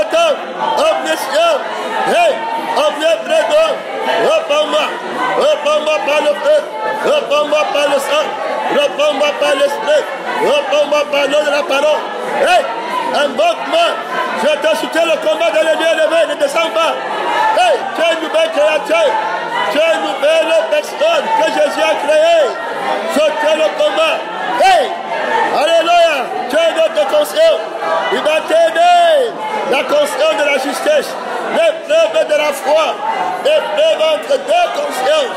omnipotent, omniscient, hey, omniprésent, réponds-moi par le feu, réponds-moi par le sang, réponds-moi par l'esprit, réponds-moi par l'eau de la parole. Hey, invoque-moi, je te soutiens le combat dans les lieux élevés, ne descends pas. Hey, tu es une nouvelle créature, tu es une nouvelle personne que Jésus a créée. Soutiens le combat. Hey, alléluia, tu es notre conscience. Il va t'aider, la conscience de la justice, l'épreuve de la foi, l'épreuve entre deux consciences.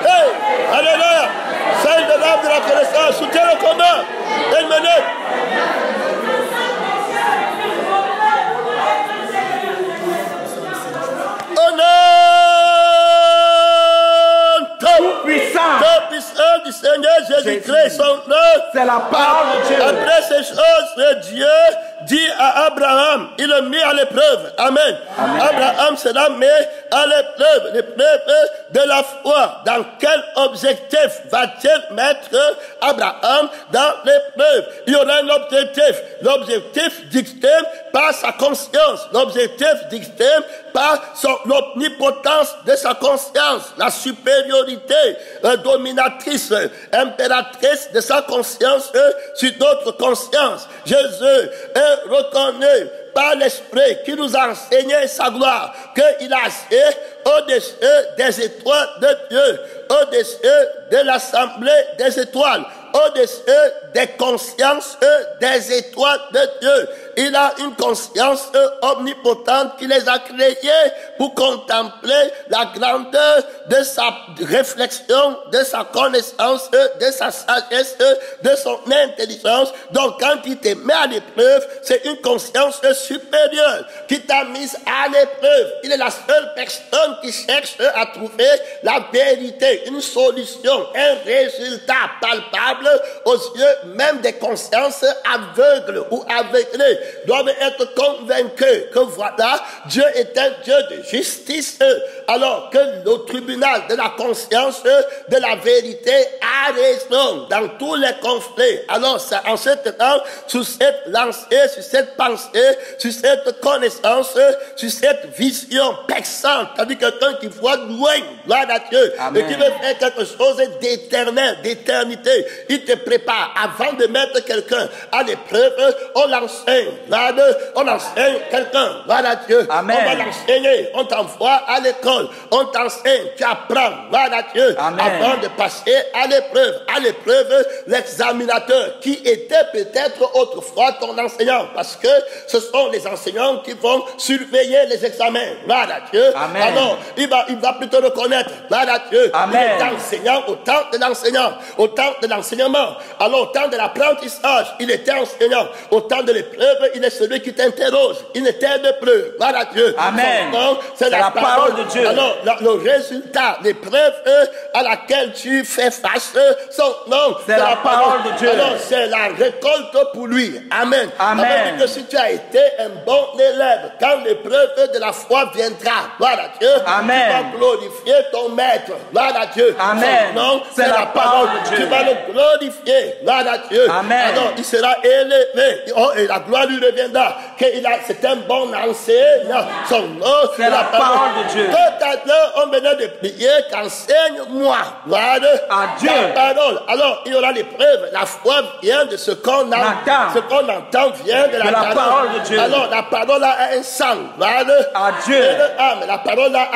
Hey, alléluia, celle de l'âme de la connaissance, soutiens le combat. Une minute. Tout-puissant du Seigneur Jésus-Christ, son nom. C'est la parole de Dieu. Après ces choses, Dieu dit à Abraham, il le mit à l'épreuve. Amen. Amen. Abraham sera mis à l'épreuve, l'épreuve de la foi. Dans quel objectif va-t-il mettre Abraham dans l'épreuve? Il y aura un objectif. L'objectif dicté par sa conscience. L'objectif dicté par l'omnipotence de sa conscience. La supériorité dominatrice, impératrice de sa conscience sur notre conscience. Jésus est reconnu par l'Esprit qui nous a enseigné sa gloire, qu'il a assis au-dessus des étoiles de Dieu, au-dessus de l'assemblée des étoiles, au-dessus des consciences des étoiles de Dieu. Il a une conscience omnipotente qui les a créées pour contempler la grandeur de sa réflexion, de sa connaissance, de sa sagesse, de son intelligence. Donc quand il te met à l'épreuve, c'est une conscience supérieure qui t'a mise à l'épreuve. Il est la seule personne qui cherche à trouver la vérité, une solution, un résultat palpable aux yeux même des consciences aveugles ou aveuglées. Doivent être convaincus que voilà, Dieu est un Dieu de justice, alors que le tribunal de la conscience, de la vérité a raison dans tous les conflits. Alors, c'est en ce temps, sur cette lancée, sur cette pensée, sur cette connaissance, sur cette vision perçante, c'est-à-dire quelqu'un qui voit loin, gloire à Dieu, et qui veut faire quelque chose d'éternel, d'éternité. Il te prépare avant de mettre quelqu'un à l'épreuve, on l'enseigne. On enseigne quelqu'un, voilà Dieu. Amen. On va l'enseigner, on t'envoie à l'école, on t'enseigne, tu apprends, voilà Dieu. Amen. Avant de passer à l'épreuve, l'examinateur qui était peut-être autrefois ton enseignant, parce que ce sont les enseignants qui vont surveiller les examens, voilà Dieu. Amen. Alors, il va plutôt reconnaître, voilà Dieu. Amen. Il est enseignant au temps de l'enseignant, au temps de l'enseignement, alors au temps de l'apprentissage, il était enseignant, au temps de l'épreuve, il est celui qui t'interroge. Il ne t'aide plus. Voilà Dieu. Amen. C'est la parole de Dieu. Alors, le résultat, l'épreuve à laquelle tu fais face, son nom, c'est la parole de Dieu. Alors, c'est la récolte pour lui. Amen. Amen. Que si tu as été un bon élève, quand l'épreuve de la foi viendra, voilà Dieu, amen, tu vas glorifier ton maître. Voilà Dieu. Amen. Son nom, c'est la parole de Dieu. Tu vas le glorifier. Voilà Dieu. Amen. Alors, il sera élevé. Oh, et la gloire lui reviendra. C'est un bon enseignant. Son nom, c'est la parole de Dieu. Tout à l'heure, on venait de prier qu'enseigne-moi. Voilà à Dieu. La parole. Alors, il y aura l'épreuve. La foi vient de ce qu'on entend. Ce qu'on entend vient de la parole de Dieu. Alors, la parole a un sang. Voilà à Dieu. La parole a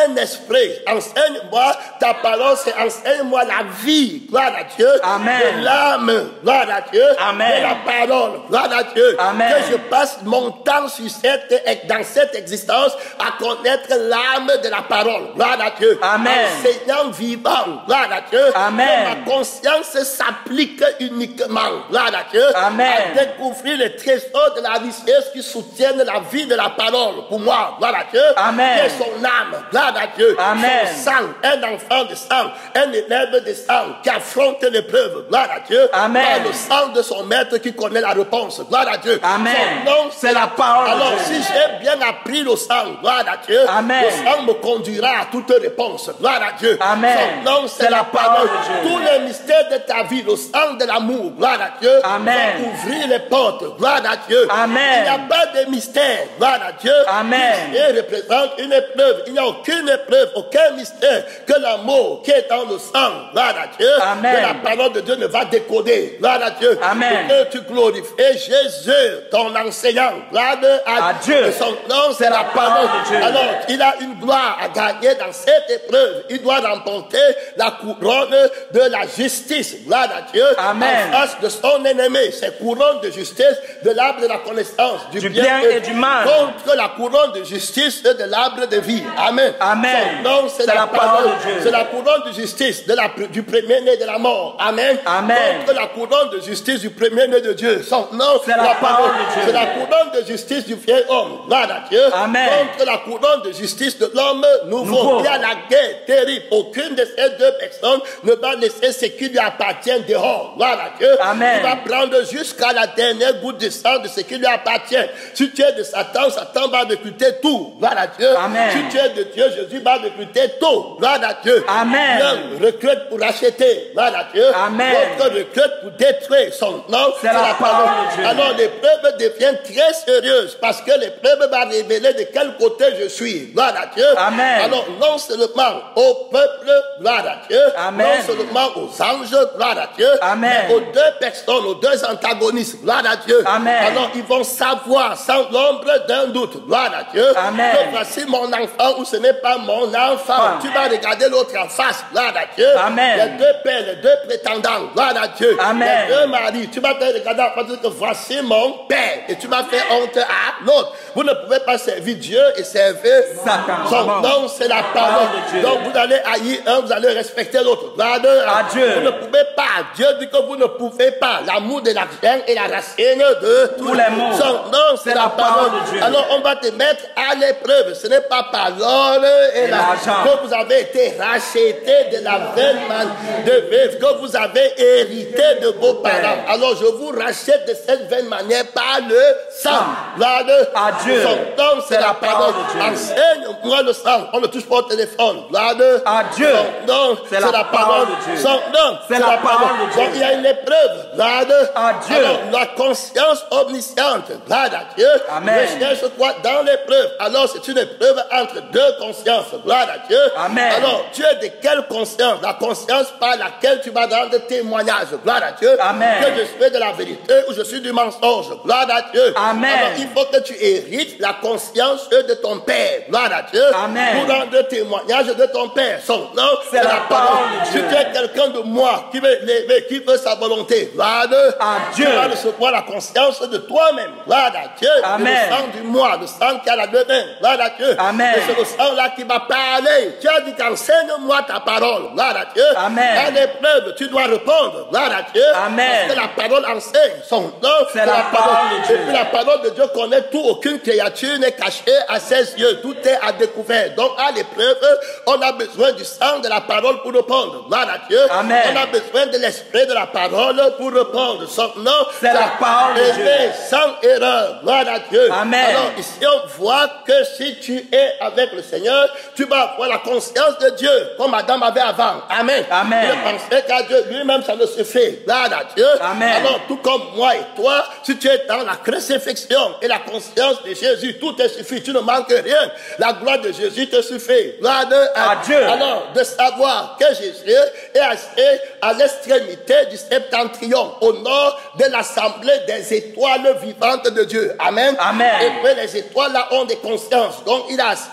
un esprit. Enseigne-moi ta parole, c'est enseigne-moi la vie. Gloire à Dieu. Amen. De l'âme. Gloire à Dieu. Amen. De la parole. Gloire à Dieu. Amen. Que je passe mon temps dans cette existence à connaître l'âme de la parole. Gloire à Dieu. Amen. Enseignant vivant. Gloire à Dieu. Amen. Que ma conscience s'applique uniquement. Gloire à Dieu. Amen. À découvrir les trésors de la richesse qui soutiennent la vie de la parole. Pour moi. Gloire à Dieu. Amen. Qui est son âme. Gloire à Dieu. Amen. Son sang. Un enfant de sang. Un élève de sang qui affronte l'épreuve. Gloire à Dieu. Amen. Par le sang de son maître qui connaît la réponse. Gloire à Dieu. Amen. Son nom, c'est la parole de Dieu. Alors, si j'ai bien appris le sang, gloire à Dieu, Amen. le sang me conduira à toute réponse. Gloire à Dieu. Amen. Son nom, c'est la parole. de Dieu. Tous les mystères de ta vie, le sang de l'amour, gloire à Dieu, Amen. va ouvrir les portes. Gloire à Dieu. Amen. Il n'y a pas de mystère. Gloire à Dieu. Amen. Il représente une épreuve. Il n'y a aucune épreuve, aucun mystère que l'amour qui est dans le sang, gloire à Dieu, Amen. que la parole de Dieu ne va décoder. Gloire à Dieu. Amen. Et que tu glorifies Jésus, ton enseignant. Gloire à Dieu. Et son nom, c'est la parole de Dieu. Alors, il a une gloire à gagner dans cette épreuve. Il doit remporter la couronne de la justice. Gloire à Dieu. Amen. En face de son ennemi. C'est couronne de justice de l'arbre de la connaissance Du bien et du mal. Contre la couronne de justice de l'arbre de vie. Amen. Amen. Son nom, c'est la parole de Dieu. C'est la couronne de justice du premier-né de la mort. Amen. Amen. Contre la couronne de justice du premier-né de Dieu. Son nom, c'est la parole de Dieu. C'est la couronne de justice du vieil homme. Gloire à Dieu. Amen. Contre la couronne de justice de l'homme nouveau. Il y a la guerre terrible. Aucune de ces deux personnes ne va laisser ce qui lui appartient dehors. Gloire à Dieu. Amen. Il va prendre jusqu'à la dernière goutte de sang de ce qui lui appartient. Si tu es de Satan, Satan va recruter tout. Gloire à Dieu. Amen. Si tu es de Dieu, Jésus va recruter tout. Gloire à Dieu. Amen. L'homme recrute pour acheter. Gloire à Dieu. Amen. L'autre recrute pour détruire. Son nom, c'est la parole de Dieu. Alors l'épreuve devient très sérieuse parce que l'épreuve va révéler de quel côté je suis. Gloire à Dieu. Amen. Alors non seulement au peuple, gloire à Dieu. Amen. Non seulement aux anges, gloire à Dieu. Amen. Mais aux deux personnes, aux deux antagonistes, gloire à Dieu. Amen. Alors ils vont savoir sans l'ombre d'un doute, gloire à Dieu. Amen. Que voici mon enfant ou ce n'est pas mon enfant. Tu vas regarder l'autre en face, gloire à Dieu. Amen. Les deux pères, les deux prétendants, gloire à Dieu. Amen. Les deux maris, tu vas te regarder en face que voici mon père. Et tu vas faire honte à l'autre. Vous ne pouvez pas servir Dieu et servir Satan. son nom, c'est la parole. Donc vous allez haïr un, vous allez respecter l'autre. Gloire à Dieu. Vous ne pouvez pas. Dieu dit que vous ne pouvez pas. L'amour de l'argent et la racine de tous les mots. Son nom, c'est la parole de Dieu. Alors on va te mettre à l'épreuve. Ce n'est pas par l'or et l'argent que vous avez été racheté de la vaine de vivre, que vous avez hérité de vos parents. Alors je vous rachète de cette vaine manière par le sang. Gloire à Dieu. Son nom, c'est la parole de Dieu. Enseigne-moi le sang. On ne touche pas au téléphone. Gloire à Dieu. Son nom, c'est la parole de Dieu. Son nom, c'est la parole de Dieu. Donc il y a une épreuve. Gloire à Dieu. Alors, la conscience omnisciente. Gloire à Dieu. Amen. Je cherche quoi dans l'épreuve. Alors c'est une épreuve entre deux consciences. Gloire à Dieu. Amen. Alors tu es de quelle conscience? La conscience par laquelle tu vas rendre témoignage. Gloire à Dieu. Amen. Que je suis de la vérité ou je suis du mensonge. Gloire à Dieu. Amen. Alors il faut que tu hérites la conscience de ton Père. Gloire à Dieu. Amen. Pour rendre témoignage de ton Père. Son nom, c'est la parole de Si Dieu. tu es quelqu'un de moi qui veut lever, qui veut sa volonté. Gloire à Dieu. Tu vas recevoir la conscience de toi-même. Gloire à Dieu. Amen. Le sang du moi, le sang qui a la deux mains. Gloire à Dieu. Amen. Et c'est le sang là qui va parler. Tu as dit qu'enseigne-moi ta parole. Gloire à Dieu. Amen. À l'épreuve, tu dois répondre. Gloire à Dieu. Amen. Parce que la parole enseigne. Son nom, c'est la parole de Dieu. Et puis la parole de Dieu connaît tout. Aucune créature n'est cachée à ses yeux. Tout est à découvert. Donc à l'épreuve, on a besoin du sang de la parole pour répondre. Gloire à Dieu. Amen. On a besoin de l'esprit de la parole pour répondre. Son nom, c'est la parole de Dieu. Sans erreur. Gloire à Dieu. Amen. Alors ici on voit que si tu es avec le Seigneur, tu vas avoir la conscience de Dieu, comme Adam avait avant. Amen. Amen. Il pensait qu'à Dieu lui-même ça ne se fait. Gloire à Dieu. Amen. Alors tout comme moi et toi, si tu es dans la crucifixion et la conscience de Jésus, tout te suffit. Tu ne manques rien. La gloire de Jésus te suffit. Gloire à Dieu. Alors de savoir que Jésus est assis à l'extrémité du septentrion, au nord de l'assemblée des étoiles vivantes de Dieu. Amen. Amen. Et puis les étoiles là ont des consciences. Donc il a assis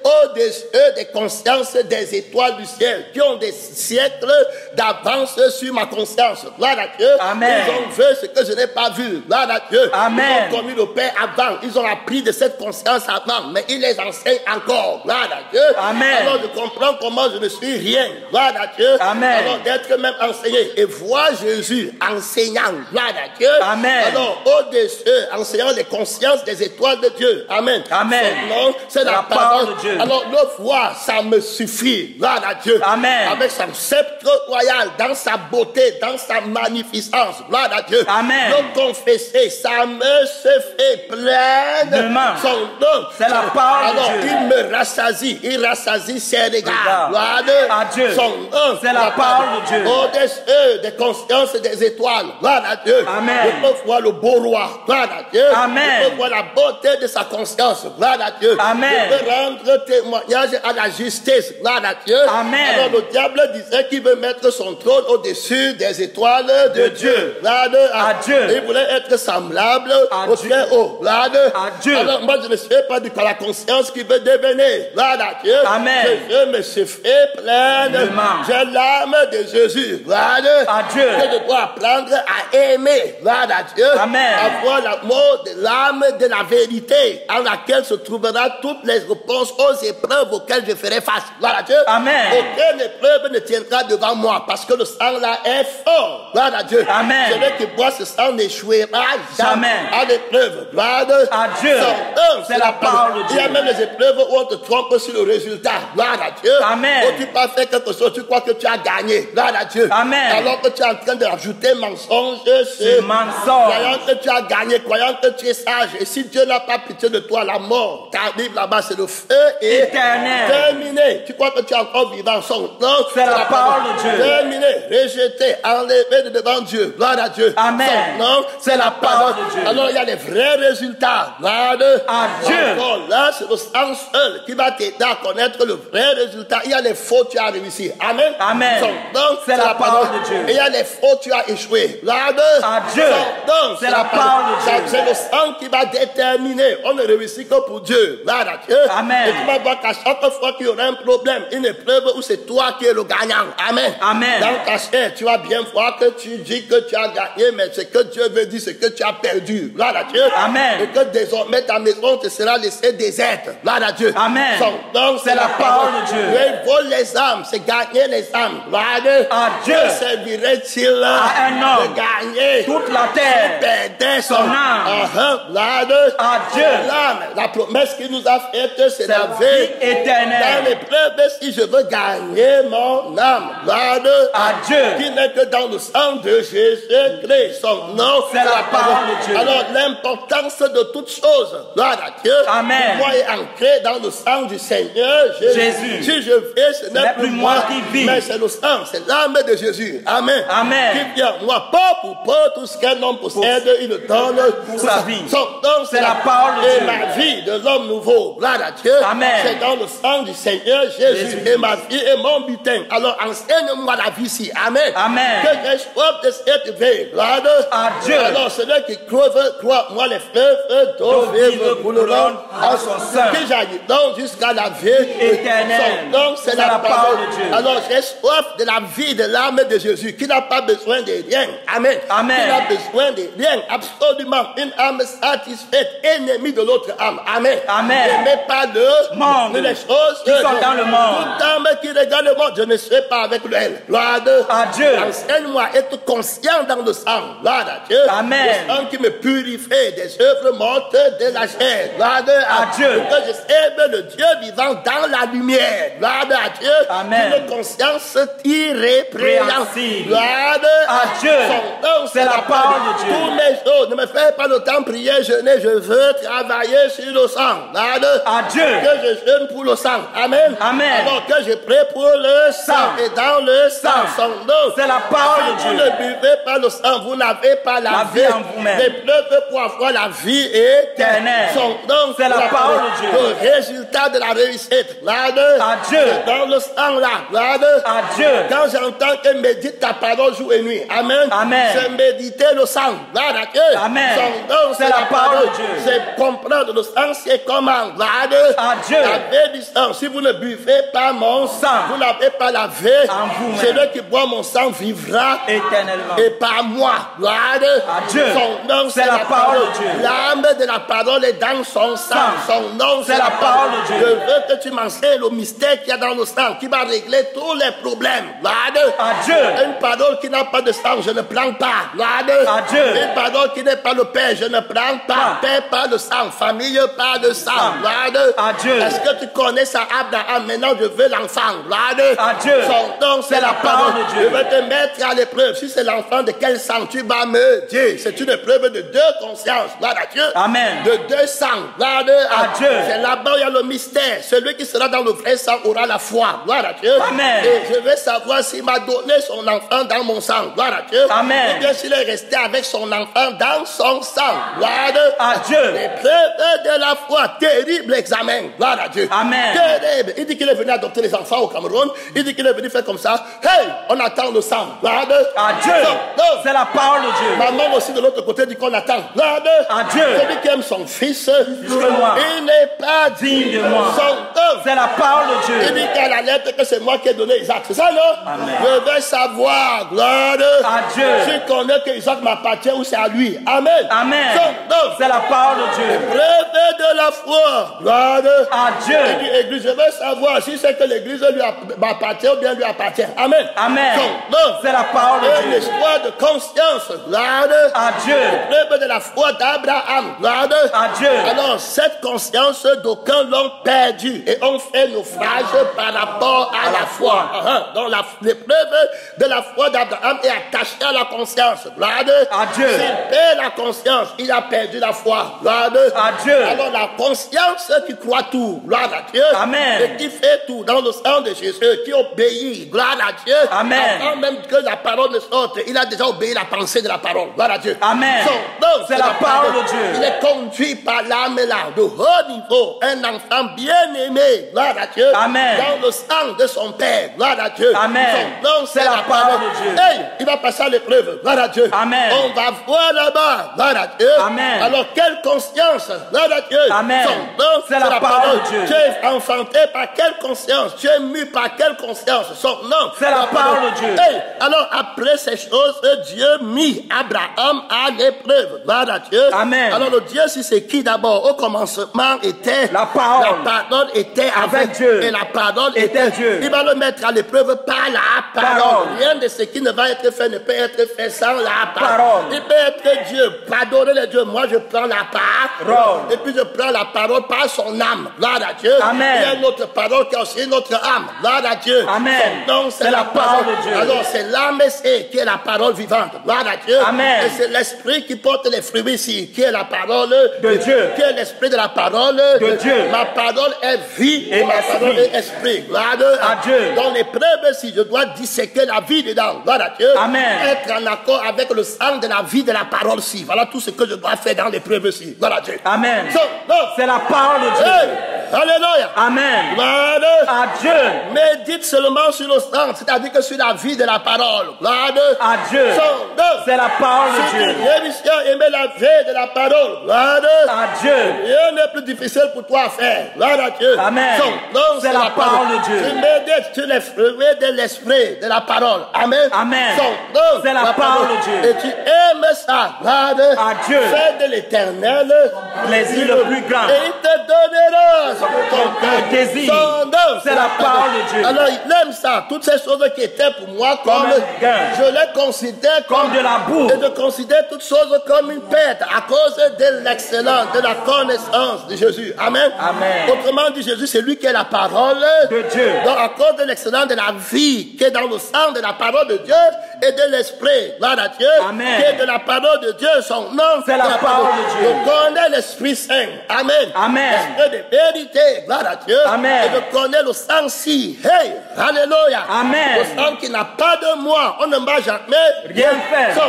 au-dessus des consciences des étoiles du ciel qui ont des siècles d'avance sur ma conscience. Gloire à Dieu. Amen. Ils ont vu ce que je n'ai pas vu. Gloire à Dieu. Amen. Ils ont connu le Père avant. Ils ont appris de cette conscience avant. Mais il les enseigne encore. Gloire à Dieu. Amen. Alors je comprends comment je ne suis rien. Gloire à Dieu. Amen. Alors d'être même enseigné et voir Jésus enseignant. Gloire à Dieu. Amen. Alors au-dessus, enseignant les consciences des étoiles de Dieu. Amen. Amen. Son nom, c'est la parole de Dieu. Alors le voir, ça me suffit. Gloire à Dieu. Amen. Avec son sceptre royal, dans sa beauté, dans sa magnificence. Gloire à Dieu. Amen. Le confesser, ça me fait pleine Demain. son nom. C'est la parole de Alors, Dieu. il me rassasie. Il rassasie ses regards. Regarde. Gloire À Dieu. son nom. C'est la parole de Dieu. Au-dessus des consciences et des étoiles. Gloire à Dieu. Amen. Je peux voir le beau roi. Gloire à Dieu. Amen. Je peux voir la beauté de sa conscience. Gloire à Dieu. Amen. Je peux rendre témoignage à la justice. Gloire à Dieu. Amen. Alors le diable disait qu'il veut mettre son trône au-dessus des étoiles de Dieu. Gloire À Dieu. Il voulait être semblable À au Dieu. très haut. Gloire À Dieu. Alors moi je ne sais pas de quoi la conscience qui veut devenir. Gloire à Dieu. Amen. Je me suis fait pleine. Amen. J'ai l'âme de Jésus. Gloire À Dieu. Que je dois apprendre à aimer. Gloire à Dieu. Amen. Avoir l'amour de l'âme de la vérité en laquelle se trouvera toutes les réponses aux épreuves auxquelles je ferai face. Gloire à Dieu. Amen. Aucune épreuve ne tiendra devant moi parce que le sang là est fort. Gloire à Dieu. Amen. Celui qui boit ce sang n'échouera Jamais. jamais à l'épreuve. Gloire À Dieu. C'est la parole de Il y a Dieu. même les épreuves où on te trompe sur le résultat. Gloire à Dieu. Amen. Où tu peux faire quelque chose, tu crois que tu as gagné. Gloire à Dieu. Amen. Alors que tu es en train de rajouter mensonge Ce mensonge. croyant que tu as gagné, croyant que tu es sage. Et si Dieu n'a pas pitié de toi, la mort t'arrive là-bas, c'est le feu et Éternel. terminé. Tu crois que tu es encore vivant. Son nom, C'est la parole de Dieu. Terminé, rejeté, enlevé de devant Dieu. Gloire à Dieu. Amen. Son nom, C'est la parole de Dieu. Alors il y a les vrais résultats. Gloire à Dieu. Encore là, c'est le sang seul qui va t'aider à connaître le vrai résultat. Il y a les faux, tu as réussi. Amen. Amen. Son nom, C'est la parole de Dieu. Et il y a les faux, tu as échoué. Gloire À Dieu. Son nom, C'est la parole de Dieu. C'est le sang qui va déterminer. On ne réussit que pour Dieu. Gloire à Dieu. Amen. Et tu vas voir qu'à chaque fois qu'il y aura un problème, une épreuve où c'est toi qui es le gagnant. Amen. Amen. Dans ta chair, tu vas bien voir que tu dis que tu as gagné, mais ce que Dieu veut dire, c'est que tu as perdu. Gloire à Dieu. Amen. Et que désormais ta maison te sera laissée déserte. Gloire à Dieu. Amen. Son nom, C'est la parole de Dieu. Il vole les âmes, c'est gagner les âmes. Gloire à Dieu. À Dieu. Que servirait-il À un homme de gagner toute la terre, perdait son âme. Gloire à Dieu. À Dieu. L'âme, la promesse qu'il nous a faite, c'est la vie vie éternelle. dans l'épreuve, si je veux gagner mon âme. Gloire À Dieu. Qui n'est que dans le sang de Jésus-Christ. Son nom, C'est la parole de Dieu. Alors, l'importance de toutes choses, gloire à Dieu, Amen. moi est ancré dans le sang du Seigneur Jésus. Jésus. Si je vais, ce n'est plus moi qui vis, mais c'est le sang, c'est l'âme de Jésus. Amen. Amen. Qui vient, moi, pas pour peu, tout ce qu'un homme possède, il le donne pour sa vie. Son nom, C'est la parole de et Dieu. ma vie de l'homme nouveau. Gloire à Dieu. Amen. C'est dans le sang du Seigneur Jésus. Et ma vie est mon butin. Alors enseigne-moi la vie ici. Amen. Amen. Que j'ai soif de cette vie. Gloire à Dieu. Alors celui qui croit, moi les fleuves d'eau vive couleront à son sein. Que j'aille donc jusqu'à la vie Éternelle. Son nom, c'est la parole de Dieu. Alors j'ai soif de la vie de l'âme de Jésus qui n'a pas besoin de rien. Amen. Amen. Qui n'a besoin de rien. Absolument. Une âme satisfaite, ennemie de l'autre âme. Amen. Amen. N'aimez pas le monde les choses qui sont dans le monde. Toute âme qui regarde le monde, je ne serai pas avec elle. Gloire à Dieu. Enseigne-moi à être conscient dans le sang. Gloire à Dieu. Amen. Le sang qui me purifie des œuvres mortes de la chair. Gloire à Dieu. Pour que je serve le Dieu vivant dans la lumière. Gloire à Dieu. Amen. Une conscience irrépréhensible. Gloire à Dieu. Son nom, c'est la parole de Dieu. Tous mes jours, ne me fais pas le temps prier, jeûner. Je veux travailler sur le sang. Gloire à Dieu. Que je jeûne pour le sang. Amen. Amen. Alors que je prie pour le sang. Et dans le sang, son nom. C'est la parole de Vous Dieu. ne buvez pas le sang, vous n'avez pas la vie en vous-même. L'épreuve pour avoir la vie éternelle. Son nom, c'est la parole de Dieu. Le résultat de la réussite. Gloire à Dieu. Dans le sang là. Gloire à Dieu. Quand j'entends que médite ta parole jour et nuit. Amen. Amen. C'est méditer le sang. Gloire à Dieu. Amen. Son nom, c'est la parole de Dieu. C'est comprendre le sang, c'est comment. Gloire à Dieu. La vie du sang. Si vous ne buvez pas mon sang, vous n'avez pas la vie. En vous-même. Celui qui boit mon sang vivra éternellement. Et par moi. Gloire à Dieu. Son nom, c'est la parole de Dieu. L'âme de la parole est dans son sang. Son nom, c'est la parole de Dieu. Je veux que tu m'enseignes le mystère qu'il y a dans le sang, qui va régler tous les problèmes. Gloire à Dieu. Une parole qui n'a pas de sang, je ne prends pas. Gloire à Dieu. Une parole parole qui n'est pas le Père, je ne prends pas. Père, pas de sang. Famille, pas de sang. Gloire à Dieu. Est-ce que tu connais ça, Abraham? Maintenant, je veux l'enfant. Gloire à Dieu. Son nom, c'est la parole de Dieu. Je vais te mettre à l'épreuve. Si c'est l'enfant de quel sang tu vas me dire? C'est une épreuve de deux consciences. Gloire à Dieu. Amen. De deux sangs. Gloire à Dieu. C'est là-bas où il y a le mystère. Celui qui sera dans le vrai sang aura la foi. Gloire à Dieu. Amen. Et je veux savoir s'il m'a donné son enfant dans mon sang. Gloire à Dieu. Amen. Ou bien s'il est resté avec son enfant dans son sang. Gloire à Dieu. L'épreuve de la foi. Terrible examen. Gloire à Dieu. Amen. Terrible. Il dit qu'il est venu adopter les enfants au Cameroun. Il dit qu'il est venu faire comme ça. Hey, on attend le sang. Gloire à Dieu. C'est la parole de Dieu. Maman aussi de l'autre côté dit qu'on attend. Gloire à Dieu. Celui qui aime son fils, moi. il n'est pas digne de moi. Son c'est la parole de Dieu. Il dit qu'à la lettre que c'est moi qui ai donné Isaac. C'est ça, non? Amen. Je veux savoir, gloire à Dieu. Je connais que Isaac m'appartient ou c'est à lui. Amen. Amen. C'est la parole de Dieu. L'épreuve de la foi. Gloire à Dieu. Il dit, Église, je veux savoir si c'est que l'Église lui m'appartient ou bien lui appartient. Amen. Amen. C'est la parole de Dieu. Une histoire de conscience. Gloire à Dieu. L'épreuve de la foi d'Abraham. Gloire à Dieu. Alors, cette conscience, d'aucuns l'ont perdue et ont fait naufrage par rapport à la foi. Donc, l'épreuve de la foi d'Abraham est attachée à la conscience. Gloire à Dieu. S'il perd la conscience, il a perdu la foi. Gloire à Dieu. Alors, la conscience qui croit tout. Gloire à Dieu. Amen. Et qui fait tout dans le sang de Jésus, qui obéit. Gloire à Dieu. Amen. Avant même que la parole ne sorte, il a déjà obéi la pensée de la parole. Gloire à Dieu. Amen. C'est la parole de Dieu. Il est conduit par l'âme là, de haut niveau. Un enfant bien-aimé. Gloire à Dieu. Amen. Dans le sang de son Père. Gloire à Dieu. Amen. Son nom, c'est la parole de Dieu. Hey, il va passer à l'épreuve. Gloire à Dieu. Amen. On va voir là-bas. Gloire à Dieu. Amen. Alors, quelle conscience. Gloire à Dieu. Amen. Son nom, c'est la parole de Dieu. Tu es enfanté par quelle conscience? Tu es mu par quelle conscience? Son nom, c'est la parole de Dieu. Hey, alors, après ces choses, Dieu mit Abraham à l'épreuve. Gloire à Dieu. Amen. Alors, le Dieu, si c'est qui d'abord? Au commencement était la parole. La parole était avec Dieu. Et la parole était Dieu. Il va le mettre à l'épreuve par la parole. Rien de ce qui ne va être fait ne peut être fait sans la parole. Il peut être Dieu. Pardonnez les dieux. Moi, je prends la parole. Et puis, je prends la parole par son âme. Gloire à Dieu. Amen. Il y a une autre parole qui a aussi notre âme. Gloire à Dieu. Amen. Son nom, c'est la parole de Dieu. Alors, c'est l'âme qui est la parole vivante. Gloire à Dieu. Amen. Et c'est l'esprit qui porte les fruits ici, qui est la parole de Dieu. Qui est l'esprit de la parole de Dieu. Ma parole est vie et ma parole est esprit. Gloire à Dieu. Dans l'épreuve, si je dois disséquer la vie dedans, gloire à Dieu. Amen. Être en accord avec le sang de la vie de la parole-ci. Voilà tout ce que je dois faire dans l'épreuve-ci. Gloire à Dieu. Amen. So, c'est la parole de Dieu. Hey, alléluia. Amen. Gloire à Dieu. Médite seulement sur le sang, c'est-à-dire que sur la vie de la parole. Gloire à Dieu. C'est la parole de Dieu. Aimer la vie de la parole. Gloire à Dieu. Rien n'est plus difficile pour toi à faire. Gloire à Dieu. Amen. C'est la parole de Dieu. Tu médites sur les fruits de l'esprit de la parole. Amen. Amen. C'est la parole de Dieu. Et tu aimes ça. Gloire à Dieu. Fais de l'éternel plaisir le plus grand. Et il te donnera ton cœur désir. C'est la parole de Dieu. Alors il aime ça. Toutes ces choses qui étaient pour moi comme je les considère comme de la boue. Et je considère toutes choses comme une perte à cause de l'excellence, de la connaissance de Jésus. Amen. Amen. Autrement dit, Jésus, c'est lui qui est la parole de Dieu. Donc à cause de l'excellence de la vie qui est dans le sang de la parole de Dieu et de l'esprit, gloire à Dieu, Amen. qui est de la parole de Dieu, son nom, c'est la parole de Dieu. Je connais l'Esprit Saint. Amen. Amen. L'Esprit de vérité, gloire à Dieu. Amen. Et je connais le sang-ci. Hey, alléluia. Amen. Le sang qui n'a pas de moi. On ne m'a jamais rien fait.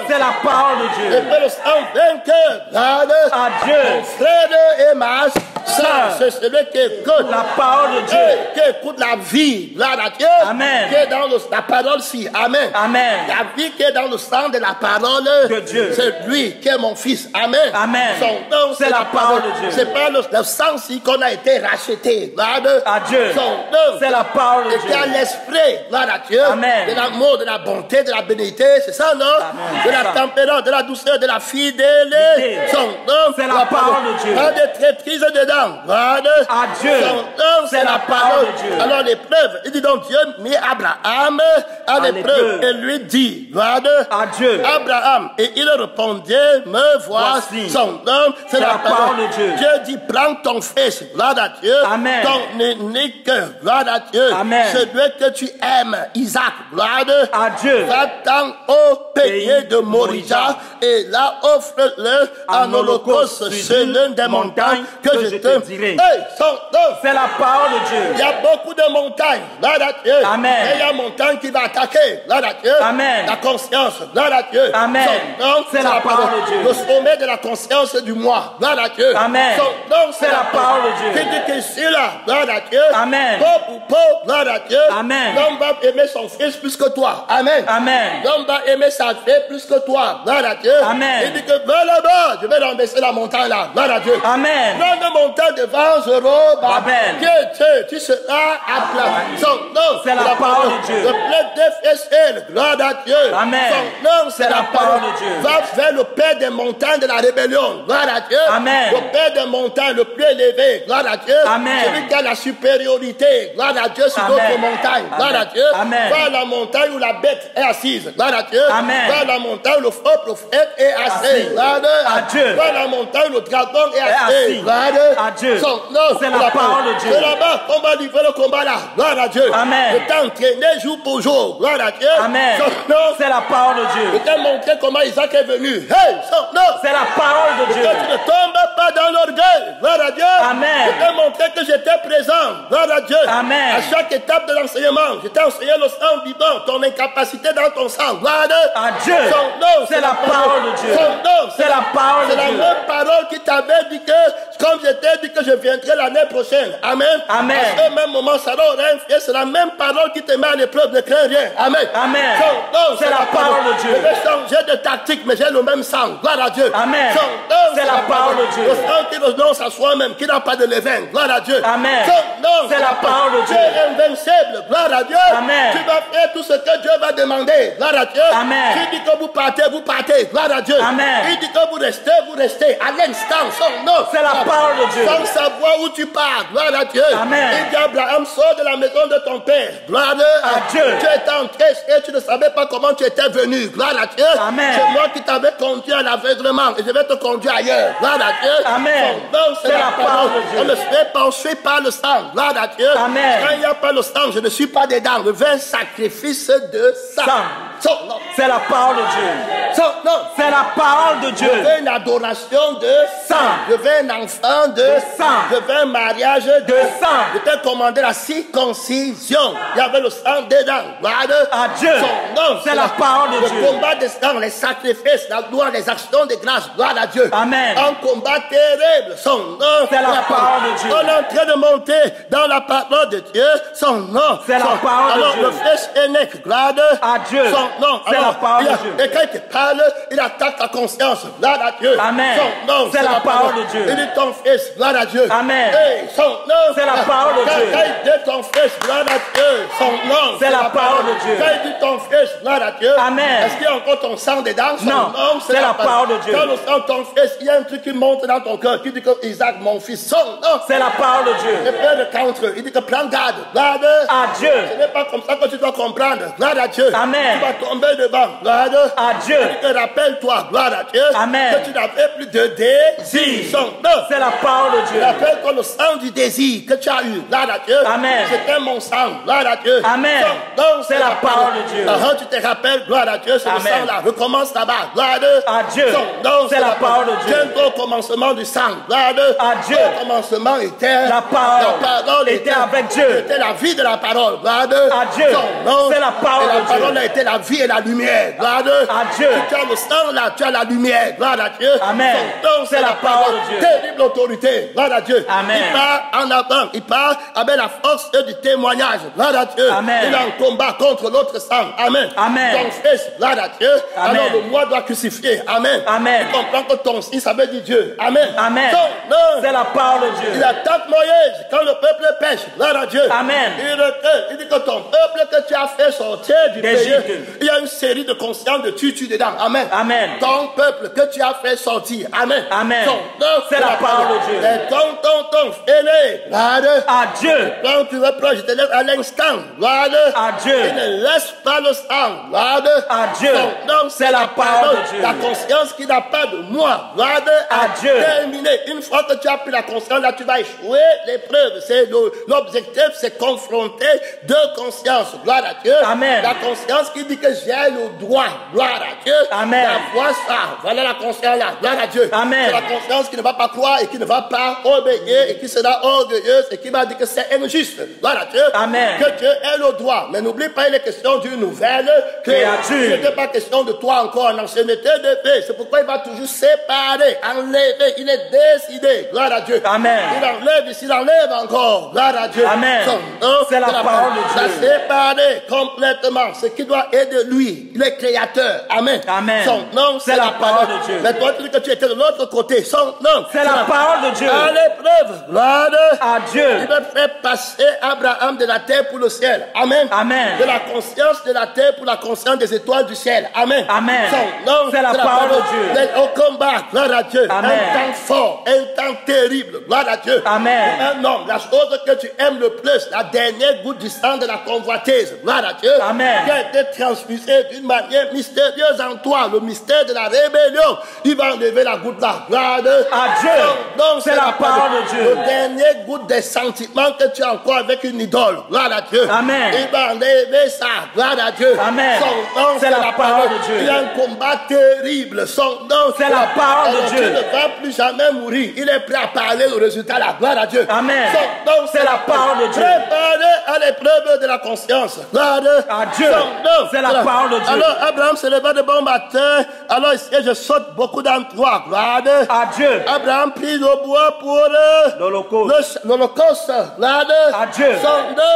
C'est la parole de Dieu. Et puis le sang vainqueur, gloire à Dieu. Mon frère et ma sœur, c'est celui qui écoute la parole de Dieu. Qui écoute la vie, gloire à Dieu. Amen. Qui est dans la parole-ci. Amen. Amen. La vie qui est dans le sang de la parole de Dieu. C'est lui qui est mon fils. Amen. Amen. Son nom, c'est la parole de Dieu. C'est pas le sang-ci qu'on a été racheté. Gloire à Dieu. Son nom, c'est la parole de Dieu. Et qui a l'esprit, gloire à Dieu. Amen. De l'amour, de la bonté, de la bénédiction. C'est ça, non? Amen. De la tempérance, de la douceur, de la fidélité. Son nom, c'est la parole de Dieu. Pas de traîtrise dedans. dedans. Gloire À Dieu. Son nom, c'est la parole de Dieu. Alors l'épreuve, il dit donc Dieu mit Abraham à l'épreuve et lui dit, gloire À Dieu. Abraham. Et il répondait, me voici. Son nom, c'est la parole de Dieu. Dieu dit, prends ton fils, gloire à Dieu. Amen. Ton unique, gloire à Dieu. Amen. Celui que tu aimes, Isaac, gloire À Dieu. Va-t'en au pays de Moria et là offre-le en holocauste sur l'une des montagnes que je te dirai. Hey, son nom. C'est la parole de Dieu. Il y a beaucoup de montagnes, gloire à Dieu. Amen. Et il y a une montagne qui va attaquer, gloire à Dieu. Amen. La conscience, gloire à Dieu. Amen. Son nom, C'est la parole de Dieu. Le sommet de la conscience du moi, gloire à Dieu. Amen. Son nom, C'est la parole de Dieu. Qui dit que ici là, gloire à Dieu. Amen. Pauvre ou pauvre, gloire à Dieu. Amen. L'homme va aimer son fils plus que toi. Amen. Amen. L'homme va aimer sa fille plus que toi, gloire à Dieu. Amen. Il dit que va là-bas, je vais l'embêter la montagne là, gloire à Dieu. Amen. Grande montagne devant Babel. tu seras à plat. Son nom, C'est la parole de Dieu. Le plein d'FSL, gloire à Dieu. Amen. Son nom, c'est la parole de Dieu. Va vers le père des montagnes de la rébellion, gloire à Dieu. Amen. Le père des montagnes, le plus élevé, gloire à Dieu. Amen. Celui qui a la supériorité, gloire à Dieu sur Amen. d'autres montagnes, gloire à Dieu. Amen. Va à la montagne où la bête est assise, gloire à Dieu. Amen. Va à la montagne où le faux prophète est assis, gloire à Dieu. Va à la montagne où le dragon est assis, assis. gloire À Dieu. Son nom, C'est la parole de Dieu. C'est là-bas qu'on va livrer le combat là, gloire à Dieu. Amen. Je t'ai entraîné jour pour jour, gloire à Dieu. Amen. Son nom, C'est la parole de je Dieu. t'ai montré comment Isaac est venu. Hey, son nom. C'est la parole de Que Dieu. tu ne tombes pas dans l'orgueil. Gloire à Dieu. Amen. Je t'ai montré que j'étais présent. Gloire à Dieu. Amen. À chaque étape de l'enseignement, je t'ai enseigné le sang vivant, ton incapacité dans ton sang. Gloire À Dieu. Son nom, C'est la parole de Dieu. Son nom, C'est la parole de C'est la Dieu. même parole qui t'avait dit que, comme je t'ai dit que je viendrai l'année prochaine. Amen. Amen. À ce même moment, ça n'aura rien fait. C'est la même parole qui te met à l'épreuve. Ne crains rien. Amen. Amen. Son nom, C'est la parole de Dieu. Je vais changer de tactique, mais j'ai le même sang. Gloire à Dieu. Amen. Son nom, C'est la parole de Dieu. Le sang qui renonce à soi-même, qui n'a pas de levain. Gloire à Dieu. Amen. Son nom, C'est la parole de Dieu. Tu es invincible. Gloire à Dieu. Amen. Tu vas faire tout ce que Dieu va demander. Gloire à Dieu. Amen. Tu dis que vous partez, vous partez. Gloire à Dieu. Amen. Il dit que vous restez. À l'instant, son nom. C'est la parole de Dieu. Sans savoir où tu pars. Gloire à Dieu. Amen. Il dit Abraham, sors de la maison de ton père. Gloire À Dieu. Tu étais en tresse et tu ne savais pas comment tu étais venu. Gloire à Dieu. Amen. C'est moi qui t'avais conduit à l'aveuglement et je vais te conduire ailleurs. Gloire à Dieu. Amen. Son nom, c'est la parole de Dieu. On ne se fait pencher par le sang. Gloire à Dieu. Amen. Quand il n'y a pas le sang, je ne suis pas dedans. Je veux un sacrifice de sang. Son nom. C'est la parole de Dieu. Son nom. C'est la parole de Je Dieu. veux une adoration de sang. Je veux un enfant de sang. Je veux un mariage de sang. Je t'ai commandé la circoncision. Il y avait le sang dedans. Gloire À Dieu. Son nom. C'est la parole de Dieu. Le combat des sangs, les sacrifices, la gloire, les actions de grâce. Gloire à Dieu. Amen. Un combat terrible. Son nom. C'est la parole de Dieu. On est en train de monter dans la parole de Dieu. Son nom. C'est la parole de Alors, Dieu. le fils aîné, gloire À Dieu. Son nom. C'est la parole de Dieu. Et quand il te parle, il attaque ta conscience. Gloire à Dieu. Amen. Son nom, C'est la parole de Dieu. Il dit ton fils, gloire à Dieu. Amen. Hey, son nom. C'est la parole de Dieu. Quand il dit ton fils, gloire à Dieu. Son nom. C'est la parole de Dieu. Quand il dit ton fils, gloire à Dieu. Amen. Est-ce qu'il y a encore ton sang dedans? Son Non. nom, C'est la parole de Dieu. Quand le sang de ton fils, il y a un truc qui monte dans ton cœur, qui dit que Isaac, mon fils, son nom. C'est la parole de Le Dieu. père de contre, il dit que prends garde. Gloire À Dieu. Ce n'est pas comme ça que tu dois comprendre. Gloire à Dieu. Amen. Tu vas tomber devant. Gloire À Dieu. Il dit que rappelle-toi, gloire à Dieu, Amen. que tu n'avais plus de désir. Son nom. C'est la parole de Dieu. Rappelle-toi le sang du désir que tu as eu. Gloire à Dieu. Amen. C'était mon sang. Gloire à Dieu. Amen. Son nom, C'est la parole de Dieu. Quand tu te rappelles, gloire à Dieu, c'est le Amen. sang là. Recommence là-bas. Gloire À Dieu. Son nom, C'est la parole de Dieu. Tiens-toi au commencement du sang. Gloire À Dieu. Au commencement était La parole était avec Dieu. C'était la vie de la parole. Gloire À Dieu. Son nom. C'est la parole Et la de Dieu. parole a été la vie et la lumière. Gloire À Dieu. Tu as le sang là, tu as la lumière. Gloire à Dieu. Amen. Son nom, C'est la parole de Dieu. Terrible autorité. Gloire à Dieu. Amen. Il part en avant. Il part avec la force du témoignage. Gloire à Dieu. Amen. Il est en combat contre l'autre sang. Amen. Amen. Ton fils, gloire à Dieu. Amen. Alors le moi doit crucifier. Amen. Amen. Tu comprends que ton fils, ça veut dire Dieu. Amen. Amen. Son nom. C'est la parole de Il Dieu. attaque Moïse quand le peuple pêche. Gloire à Dieu. Amen. Il dit que ton peuple que tu as fait sortir du pays, d'Égypte. il y a une série de consciences de tutu dedans. Amen. Amen. Ton peuple que tu as fait sortir. Amen. Amen. C'est la parole de Dieu. Et ton aîné. À Dieu. Quand tu reproches, je te lève à l'instant. À Dieu. Il ne laisse pas le sang. À Dieu. C'est la parole de Dieu. La conscience qui n'a pas de moi. À Dieu. Terminé. Une fois que tu as pris la conscience, là, tu vas échouer l'épreuve. C'est l'objectif, c'est confronter deux consciences. Gloire à Dieu. Amen. La conscience qui dit que j'ai le droit. Gloire à Dieu. Amen. La voix ça. Voilà la conscience là. Gloire à Dieu. Amen. C'est la conscience qui ne va pas croire et qui ne va pas obéir et qui sera orgueilleuse et qui va dire que c'est injuste. Gloire à Dieu. Amen. Que Dieu ait le droit. Mais n'oublie pas, il est question d'une nouvelle créature. Il n'était pas question de toi encore en ancienneté de paix. C'est pourquoi il va toujours séparer, enlever. Il est décidé. Gloire à Dieu. Amen. Il enlève ici, il enlève encore. Gloire à Dieu. Amen. C'est la parole de Dieu. Il a séparé complètement ce qui doit aider lui. Il est créateur. Amen. Amen. Son nom, c'est la parole de Dieu. Mais toi, tu dis que tu étais de l'autre côté. Son nom, c'est la parole de Dieu. À l'épreuve. Gloire à Dieu. Il veut faire passer Abraham de la terre pour le ciel. Amen. Amen. De la conscience de la terre pour la conscience des étoiles du ciel. Amen. Amen. Son nom, c'est la parole de Dieu. Mais au combat, gloire à Dieu. Amen. Un temps fort, un temps terrible. Gloire à Dieu. Amen. Un homme, la chose que tu aimes le plus, la dernière goutte du sang de la convoitise. Gloire à Dieu. Amen. Qui a été transfusé d'une manière mystérieuse en toi. Le mystère de la rébellion. Il va enlever la goutte là. Gloire à Dieu. Donc c'est la parole de Dieu. Le dernier goutte des sentiments que tu as encore avec une idole. Gloire à Dieu. Amen. Il va enlever ça. Gloire à Dieu. Amen. Son nom, c'est la parole de Dieu. Il y a un combat terrible. Son nom, c'est la parole de Dieu. Il ne va plus jamais mourir. Il est prêt à parler le résultat là. Gloire à Dieu. Amen. Son nom, c'est la parole de Dieu. Préparé à l'épreuve de la conscience. Gloire à Dieu. C'est la parole de Dieu. Alors Abraham se leva de bon matin. Alors ici je saute beaucoup d'endroits. Gloire à Dieu. Abraham prit le bois pour l'Holocauste. Gloire à Dieu.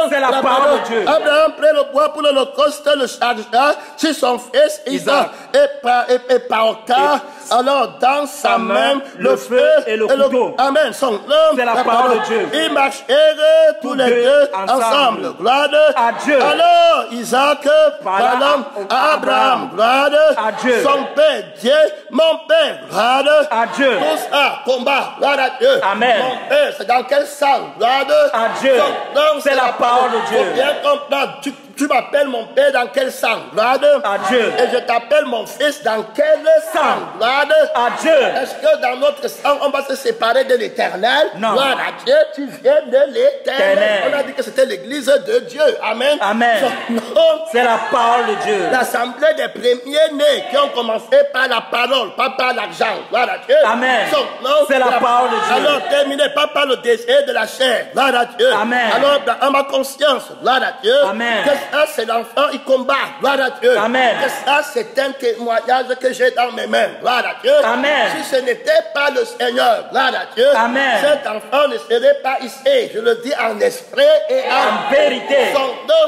C'est la parole de Dieu. Abraham prit le bois pour l'Holocauste, le chargea sur son fils Isaac et porta alors dans sa main le feu et le couteau. Amen. Son nom, c'est la parole de Dieu. Ils marchèrent tous les deux ensemble. Gloire à Dieu. Alors Isaac parlant à Abraham. Gloire à Dieu. Son père, Dieu, mon père. Gloire à Dieu. Tout ça, combat. Gloire à Dieu. Amen. Mon père, c'est dans quel sang? Gloire à Dieu. C'est la parole de Dieu. Faut bien comprendre. Tu m'appelles mon père dans quel sang? Gloire à Dieu. Et je t'appelle mon fils dans quel sang? Gloire à Dieu. Est-ce que dans notre sang, on va se séparer de l'éternel? Non. Gloire à Dieu, tu viens de l'éternel. On a dit que c'était l'église de Dieu. Amen. Amen. C'est la parole de Dieu. L'assemblée des premiers-nés qui ont commencé par la parole, pas par l'argent. Gloire à Dieu. Amen. C'est la parole de Dieu. Alors terminé, pas par le désir de la chair. Gloire à Dieu. Amen. Alors dans ma conscience, gloire à Dieu. Amen. Ça, c'est l'enfant, il combat. Gloire à Dieu. Amen. Que ça, c'est un témoignage que j'ai dans mes mains. Gloire à Dieu. Amen. Si ce n'était pas le Seigneur, gloire à Dieu. Amen. Cet enfant ne serait pas ici. Je le dis en esprit et en vérité.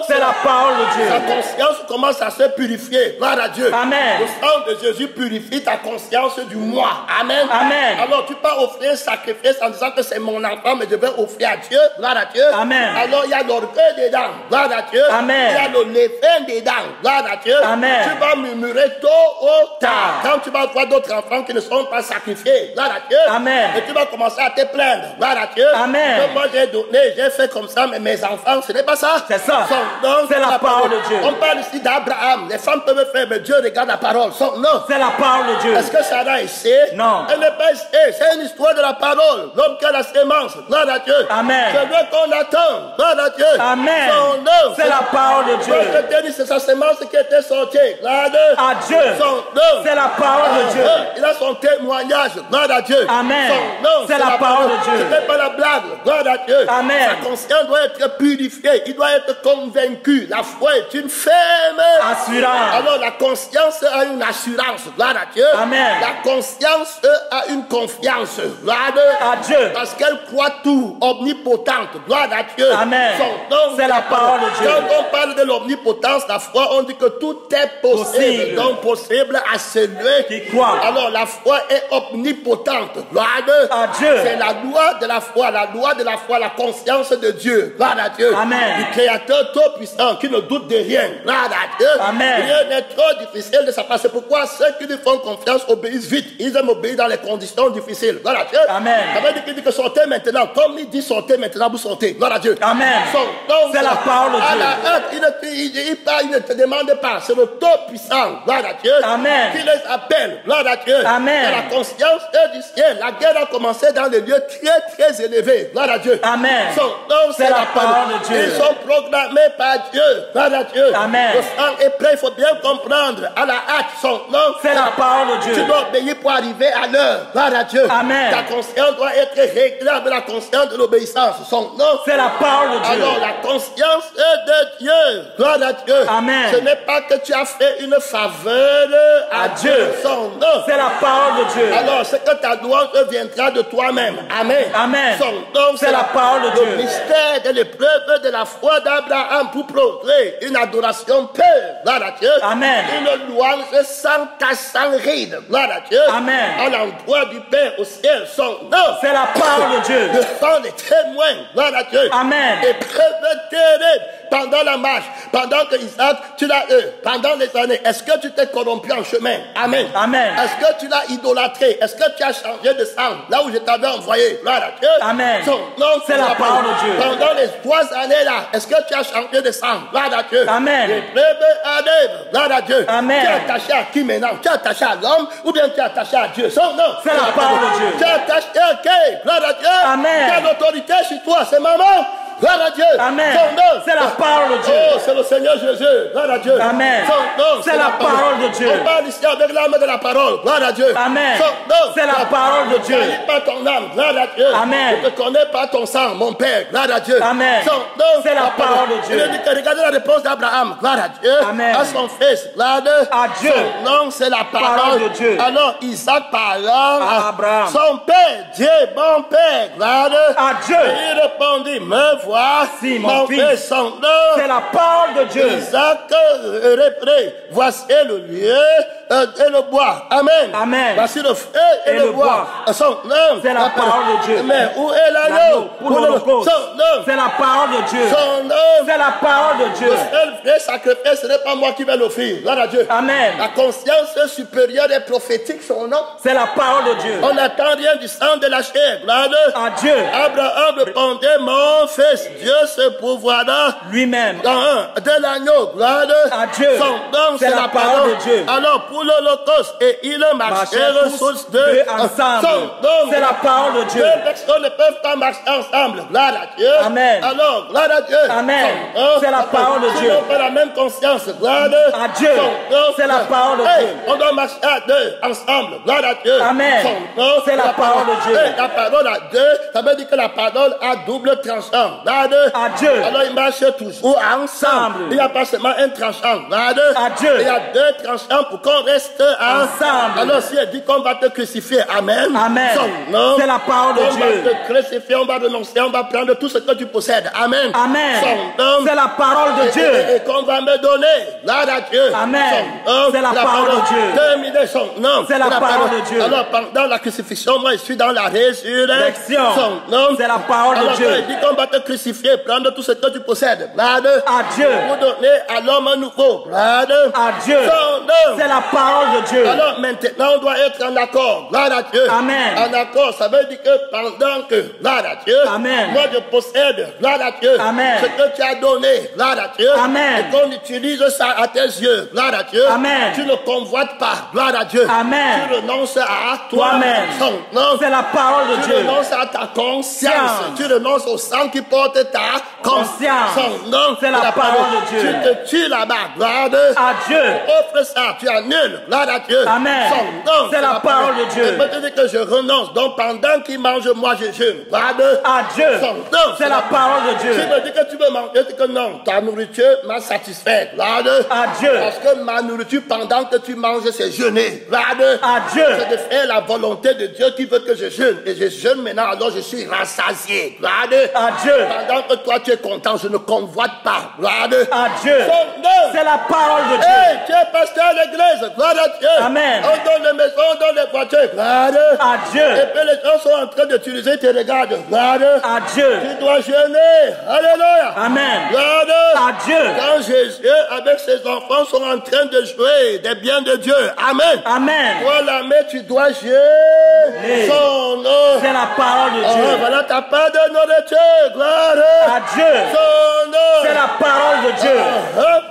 C'est la parole de Dieu. Sa conscience commence à se purifier. Gloire à Dieu. Amen. Le sang de Jésus purifie ta conscience du moi. Amen. Amen. Alors tu peux offrir un sacrifice en disant que c'est mon enfant, mais je vais offrir à Dieu. Gloire à Dieu. Amen. Alors il y a l'orgueil dedans. Gloire à Dieu. Amen. Il y a le levain dedans. Gloire à Dieu. Amen. Tu vas murmurer tôt ou tard. Quand tu vas voir d'autres enfants qui ne sont pas sacrifiés. Gloire à Dieu. Amen. Et tu vas commencer à te plaindre. Gloire à Dieu. Amen. Que moi j'ai donné, j'ai fait comme ça, mais mes enfants, ce n'est pas ça. C'est ça. Donc, c'est la parole de Dieu. On parle ici d'Abraham. Les femmes peuvent faire, mais Dieu regarde la parole. Non. C'est la parole de Dieu. Est-ce que Sarah est ici? Non. Elle n'est pas ici. C'est une histoire de la parole. L'homme qui a la sémence. Gloire à Dieu. Amen. C'est Dieu qu'on attend. Gloire à Dieu. Amen. Son nom. C'est la parole de Dieu. Je te dis, c'est sa sémence qui était sortie. Gloire à Dieu. Son nom. C'est la parole de Dieu. Il a son témoignage. Gloire à Dieu. Amen. Son nom. C'est la parole de Dieu. Ce n'est pas la blague. Gloire à Dieu. Amen. Sa conscience doit être purifiée. Il doit être convaincu. La foi est une ferme assurance. Alors la conscience a une assurance. Gloire à Dieu. Amen. La conscience a une confiance. Gloire à Dieu. Parce qu'elle croit tout, omnipotente. Gloire à Dieu. Amen. Son nom. C'est la parole de Dieu. Quand on parle parle de l'omnipotence, la foi, on dit que tout est possible. Donc possible à celui qui croit. Alors la foi est omnipotente. Gloire à Dieu. C'est la loi de la foi, la conscience de Dieu. Gloire à Dieu. Amen. Du Créateur tout puissant qui ne doute de rien. Gloire à Dieu. Amen. Rien n'est trop difficile de sa part. C'est pourquoi ceux qui lui font confiance obéissent vite. Ils aiment obéir dans les conditions difficiles. Gloire à Dieu. Amen. Ça veut dire qu'il dit que sortez maintenant. Comme il dit sortez maintenant, vous sortez. Gloire à Dieu. Amen. C'est la parole de Dieu. À la hâte, il ne te demande pas. C'est le Tout-Puissant. Gloire à Dieu. Amen. Qui les appelle. Gloire à Dieu. Amen. C'est la conscience du ciel. La guerre a commencé dans des lieux très, très élevés. Gloire à Dieu. Amen. Son nom, c'est la parole de Dieu. Ils sont proclamés par Dieu. Gloire à Dieu. Amen. Le sang est prêt. Il faut bien comprendre. À la hâte, son nom. C'est la parole de Dieu. Tu dois obéir pour arriver à l'heure. Gloire à Dieu. Amen. Ta conscience doit être réglée avec la conscience de l'obéissance. Son nom. C'est la parole de Dieu. Alors la conscience est de Dieu. Gloire à Dieu. Amen. Ce n'est pas que tu as fait une faveur à Dieu. Son nom. C'est la parole de Dieu. Alors c'est que ta louange viendra de toi-même. Amen. Amen. Son nom. C'est la parole de Dieu. Le mystère de l'épreuve de la foi d'Abraham pour progrès. Une adoration pure. Gloire à Dieu. Amen. Une louange sans tache, sans ride. Gloire à Dieu. Amen. À l'endroit du Père au ciel. Son nom. C'est la parole de Dieu. Devant les témoins. Gloire à Dieu. Amen. Épreuve terrible pendant la marche, pendant que Isaac, tu l'as eu, pendant les années. Est-ce que tu t'es corrompu en chemin? Amen. Amen. Est-ce que tu l'as idolâtré? Est-ce que tu as changé de sang là où je t'avais envoyé? Gloire à Dieu. Amen. Son nom, c'est la parole de Dieu. Pendant les 3 années là, est-ce que tu as changé de sang? Gloire à Dieu. Amen. Épreuve à gloire à Dieu. Amen. Tu es attaché à qui maintenant? Tu es attaché à l'homme ou bien tu es attaché à Dieu? Son nom. C'est la parole de Dieu. Tu es attaché à qui? Gloire à Dieu. Amen. Quelle autorité sur toi? C'est maman. Gloire à Dieu. Amen. C'est la parole de Dieu. Oh, c'est le Seigneur Jésus. Gloire à Dieu. Amen. C'est la parole de Dieu. On parle ici avec l'âme de la parole. Gloire à Dieu. Amen. C'est la parole de Dieu. Ne connais pas ton âme. Gloire à Dieu. Amen. Je ne connais pas ton sang, mon Père. Gloire à Dieu. Amen. C'est la parole de Dieu. Il dit que regardez la réponse d'Abraham. Gloire à Dieu. Amen. À son fils. Gloire à Dieu. Son nom, c'est la parole de Dieu. Alors Isaac parlant à Abraham. Son père, Dieu, bon Père. Gloire à Dieu. Et il répondit, me voici. Mon fils, c'est la parole de Dieu. Isaac reprit, voici le lieu et le bois. Amen. Amen. Voici le feu et le bois. Son nom. C'est la parole de Dieu. Mais où est l'agneau? Pour l'Holocauste. Son nom. C'est la parole de Dieu. Son nom. C'est la parole de Dieu. Le seul vrai sacrifice, ce n'est pas moi qui vais l'offrir. Gloire à Dieu. Amen. La conscience supérieure et prophétique, son nom. C'est la parole de Dieu. On n'attend rien du sang de la chair. Gloire à Dieu. Abraham répondait, mon fils, Dieu se pourvoira lui-même de l'agneau. Gloire à Dieu. Son nom, c'est la parole de Dieu. Alors pour l'Holocauste, et ils marchèrent tous deux ensemble. C'est la parole de Dieu. Deux personnes ne peuvent pas marcher ensemble. Gloire à Dieu. Amen. Alors, gloire à Dieu. Amen. C'est la parole de Dieu. Ils n'ont pas la même conscience. Gloire à Dieu. C'est la parole de Dieu. On doit marcher à deux ensemble. Gloire à Dieu. Amen. C'est la parole de Dieu. La parole à deux, ça veut dire que la parole a double tranchant. À Dieu. Alors ils marchent toujours ensemble. Il n'y a pas seulement un tranchant. À Dieu. Il y a deux tranchants pour qu'on reste ensemble. Alors si elle dit qu'on va te crucifier, amen. Amen. C'est la parole de Dieu. On va te crucifier, on va renoncer, on va prendre tout ce que tu possèdes. Amen. Amen. C'est la parole de Dieu. Et qu'on va me donner. Gloire à Dieu. Amen. C'est la parole de Dieu. Terminer son nom. C'est la parole de Dieu. Alors pendant la crucifixion, moi je suis dans la résurrection. Son nom. C'est la parole de Dieu. Il dit qu'on va te crucifier, prendre tout ce que tu possèdes. Gloire à Dieu. Pour donner à l'homme un nouveau. Gloire à Dieu. Son nom. C'est la parole de Dieu. Alors maintenant on doit être en accord. Gloire à Dieu. Amen. En accord, ça veut dire que pendant que, gloire à Dieu, Amen. moi je possède, gloire à Dieu, Amen. ce que tu as donné, gloire à Dieu, Amen. et qu'on utilise ça à tes yeux, gloire à Dieu. Amen. Tu ne convoites pas, gloire à Dieu. Amen. Tu renonces à toi-même. C'est la parole de Dieu. Tu renonces à ta conscience. Tu renonces au sang qui porte ta conscience. C'est la parole de Dieu. Tu te tues là-bas, gloire à Dieu. Tu offres ça, tu annules, gloire à Dieu. Amen. C'est la parole de Dieu. Je peux te dire que je renonce. Donc pendant qu'il mange, moi je jeûne. Gloire à Dieu. C'est la parole de Dieu. Tu me dis que tu veux manger, tu dis que non, ta nourriture m'a satisfait. Gloire à Dieu. Parce que ma nourriture pendant que tu manges, c'est jeûner. Gloire à Dieu. C'est de faire la volonté de Dieu qui veut que je jeûne. Et je jeûne maintenant, alors je suis rassasié. Gloire à Dieu. Pendant que toi tu es content, je ne convoite pas. Gloire à Dieu. À Dieu. C'est la parole de Dieu. Hey, tu es pasteur à l'église. Gloire à Dieu. Amen. On donne les maisons, on donne les voitures. Gloire à Dieu. À Dieu. Et puis les gens sont en train d'utiliser tes regards. Gloire à Dieu. À Dieu. Tu dois jeûner. Alléluia. Amen. Gloire à Dieu. À Dieu. Quand Jésus avec ses enfants sont en train de jouer des biens de Dieu. Amen. Amen. Toi l'armée, tu dois jeûner son nom. C'est la parole de Dieu. Voilà ta part de nourriture. Gloire À Dieu. son nom. C'est la parole de Dieu.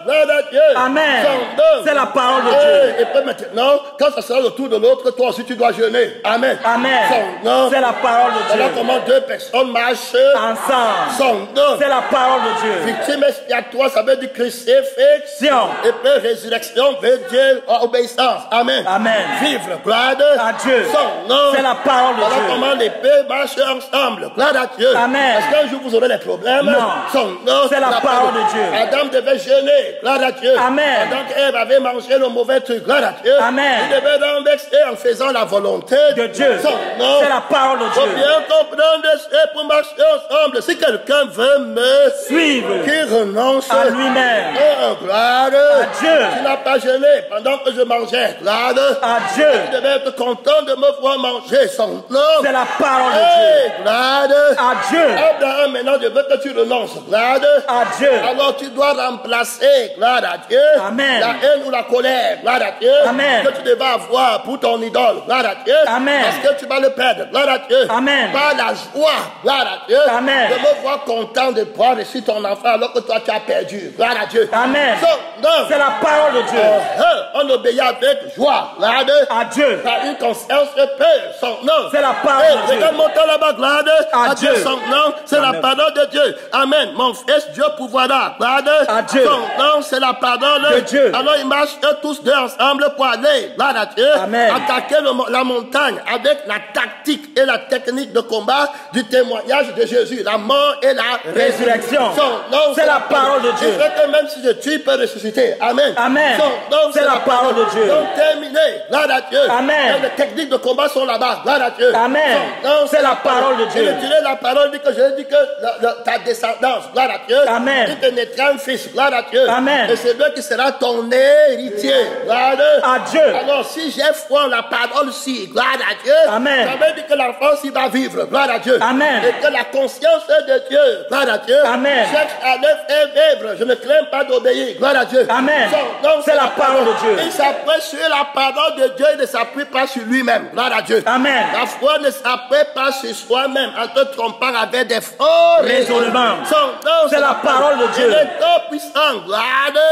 Gloire à Dieu. Amen. Son nom. C'est la parole de Dieu. Et puis maintenant, quand ça sera le tour de l'autre, toi aussi tu dois jeûner. Amen. Amen. Son nom. C'est la parole de Voilà Dieu. comment deux personnes marchent Ensemble. son nom. C'est la parole de Dieu. Victime expiatoire, ça veut dire crucifixion. Et puis résurrection veut dire obéissance. Amen. Amen. Vivre, gloire À Dieu. son nom. C'est la parole de Voilà Dieu. comment les deux marchent ensemble. Gloire à Dieu. Amen. Parce qu'un jour vous aurez des problèmes. Non. Son nom. C'est la parole de Dieu. Adam devait jeûner. Gloire à Dieu. Amen. Pendant qu'Ève avait mangé le mauvais truc. Gloire à Dieu. Amen. Il devait renverser en faisant la volonté De Dieu. Son nom. C'est la parole de Faut Dieu. bien comprendre et pour marcher ensemble. Si quelqu'un veut me Suivre qui renonce à lui-même. gloire À Dieu. Tu n'as pas jeûné pendant que je mangeais. Gloire À Dieu. Tu devais être content de me voir manger son nom. C'est la parole de Hey, Dieu. gloire À Dieu. Abraham, maintenant je veux que tu renonces. Gloire À Dieu. Alors tu dois remplacer, gloire à Dieu, Amen. la haine ou la colère, gloire à Dieu, Amen. que tu devais avoir pour ton idole, gloire à Dieu, Amen. parce que tu vas le perdre, gloire à Dieu, Amen. par la joie, gloire à Dieu, Amen. de me voir content de pouvoir réussir ton enfant alors que toi tu as perdu, gloire à Dieu. Amen. So, non. C'est la parole de Dieu. On obéit avec joie, gloire à Dieu, À Dieu. par une conscience de paix, son nom. C'est la parole de Dieu. Regarde mon temps là-bas, gloire À à Dieu, Dieu. son nom, c'est la Amen. parole de Dieu. Amen. Mon fils, Dieu pourvoira. Gloire À Dieu. son nom, c'est la parole De Dieu. Alors ils marchent tous deux ensemble pour aller, gloire à Dieu, Amen. attaquer la montagne avec la tactique et la technique de combat du témoignage de Jésus, la mort et la Résurrection. Son nom, C'est la parole de Dieu. Il fait que même si je tue, il peut ressusciter. Amen. Amen. Son nom, C'est la parole de Dieu. Donc terminé, gloire à Dieu. Amen. Et les techniques de combat sont là-bas, gloire à Dieu. Amen. Son nom, C'est la parole de Dieu. Et le Dieu, la parole dit que je dis que ta descendance, gloire à Dieu. Amen. Il te naîtra un fils, gloire à Dieu. Amen. Et c'est lui qui sera ton héritier, gloire À Dieu. Alors si j'ai foi en la parole-ci, gloire à Dieu. Amen. Ça veut dire que l'enfant s'y va vivre, gloire à Dieu. Amen. Et que la conscience de Dieu, gloire à Dieu. Amen. Cherche à le faire vivre. Je ne crains pas d'obéir, gloire à Dieu. Amen. Son nom, C'est la parole de Dieu. Il s'appuie sur la parole de Dieu, il ne s'appuie pas sur lui-même, gloire à Dieu. Amen. La foi ne s'appuie pas sur soi-même en te trompant avec des faux Raisonnements. Son nom, C'est la parole de Dieu. Il est tout puissant, gloire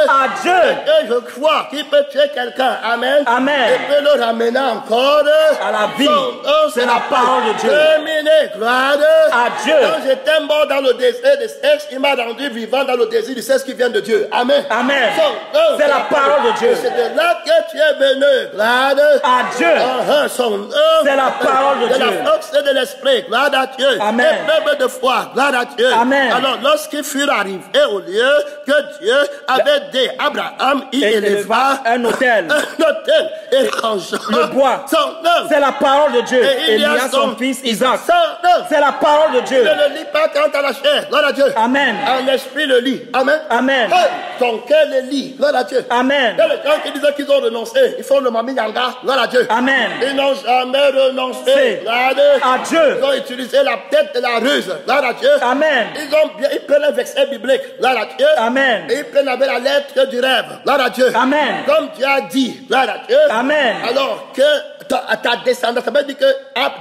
À Dieu. Et je crois qu'il peut tuer quelqu'un, amen. Amen. Et peut le ramener encore À la vie. Son nom, C'est la parole de Dieu. Terminé, gloire À Dieu. Quand j'étais mort dans le désir de sexe, il m'a rendu vivant dans le désir du sexe qui vient de Dieu. Amen. Amen. Son nom, C'est la parole de Dieu. C'est de là que tu es venu, gloire À Dieu. Son nom, C'est la parole de de Dieu. la force et de l'esprit, gloire à Dieu. Amen. Épreuve de foi, gloire à Dieu. Amen. Alors, lorsqu'ils furent arrivés au lieu que Dieu avait dit Abraham, il éleva un autel. un autel et rangeant Le bois. son nom. C'est la parole de Dieu. Et il y a Élia, son fils Isaac. Son nom. C'est la parole de Dieu. Ne le lis pas quand à la chair, gloire à Dieu. Amen. En esprit le lit. Amen. Amen. Hey, ton cœur le lit, gloire à Dieu. Amen. Il y a les gens qui disaient qu'ils ont renoncé. Ils font le mami yanga, gloire à Dieu. Amen. Ils n'ont jamais renoncé. C'est Gloire à Dieu. à Dieu. Ils ont utilisé la tête de la ruse. Gloire à Dieu. Amen. Ils prennent un verset biblique. Gloire à Dieu. Amen. Et ils prennent avec la lettre du rêve. Gloire à Dieu. Amen. Comme Dieu a dit. Gloire à Dieu. Amen. Alors que ta descendance, ça veut dire que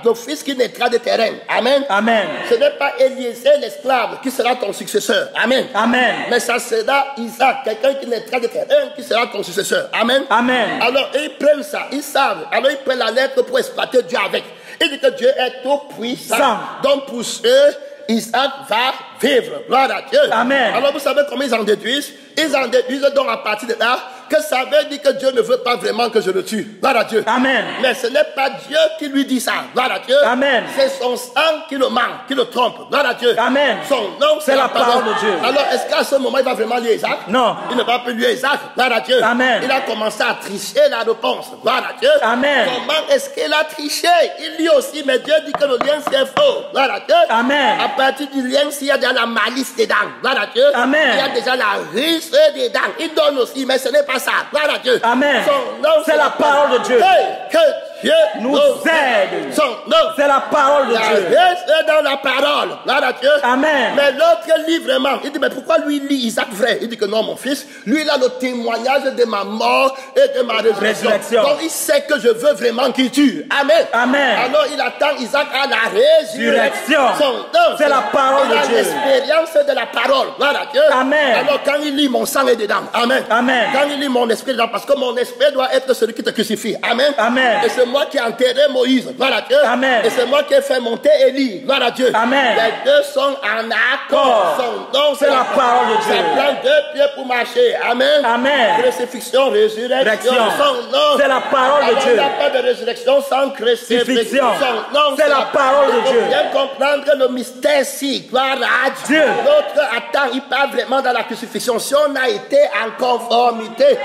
le fils qui naîtra de tes règnes. Amen. Amen. Ce n'est pas Eliezer l'esclave qui sera ton successeur. Amen. Amen. Mais ça sera Isaac, quelqu'un qui naîtra de tes règnes qui sera ton successeur. Amen. Amen. Alors ils prennent ça, ils savent. Alors ils prennent la lettre pour exploiter Dieu avec. Il dit que Dieu est tout puissant. Donc pour eux, Isaac va vivre. Gloire à Dieu. Amen. Alors vous savez comment ils en déduisent? Ils en déduisent donc à partir de là que ça veut dire que Dieu ne veut pas vraiment que je le tue. Gloire à Dieu. Amen. Mais ce n'est pas Dieu qui lui dit ça. Gloire à Dieu. Amen. C'est son sang qui le ment, qui le trompe. Gloire à Dieu. Amen. Son nom, C'est la parole de Dieu. Alors, est-ce qu'à ce moment, il va vraiment lire Isaac? Non. Il ne va plus lire Isaac. Gloire à Dieu. Amen. Il a commencé à tricher la réponse. Gloire à Dieu. Amen. Comment est-ce qu'il a triché? Il lit aussi, mais Dieu dit que le lien c'est faux. Gloire à Dieu. Amen. À partir du lien, s'il y a déjà la malice dedans. Gloire à Dieu. Amen. Il y a déjà la riche dedans. Il donne aussi, mais ce n'est pas ça. Gloire à Dieu. Amen. Son nom, C'est la parole de Dieu. Hey, que Dieu Nous aide. Son nom. C'est la parole de La Dieu. riche est dans la parole. Gloire à Dieu. Amen. Mais l'autre lit vraiment. Il dit, mais pourquoi lui lit Isaac vrai? Il dit que non, mon fils. Lui, il a le témoignage de ma mort et de ma résurrection. Donc, il sait que je veux vraiment qu'il tue. Amen. Amen. Alors, il attend Isaac à la résurrection. Résurrection. C'est la parole de Dieu. Il a l'expérience de la parole. Gloire à Dieu. Amen. Alors, quand il lit, mon sang est dedans. Amen. Amen. Quand il lit, mon esprit est dedans. Parce que mon esprit doit être celui qui te crucifie. Amen. Amen. Et c'est moi qui ai enterré Moïse. Gloire à Dieu. Amen. Et c'est moi qui ai fait monter Élie. Gloire à Dieu. Amen. Les deux sont en accord. Son nom, C'est la parole de Dieu. Ça prend 2 pieds pour marcher. Amen. Amen. Crucifixion, résurrection. Son nom. C'est la parole de Alors, Dieu. il n'y a pas de résurrection sans crucifixion. Crucifixion. Son nom, C'est la parole de Il faut Dieu. bien comprendre le mystère-ci. Gloire à Dieu. Dieu. L'autre attend, il parle vraiment dans la crucifixion. Si on a été en conformité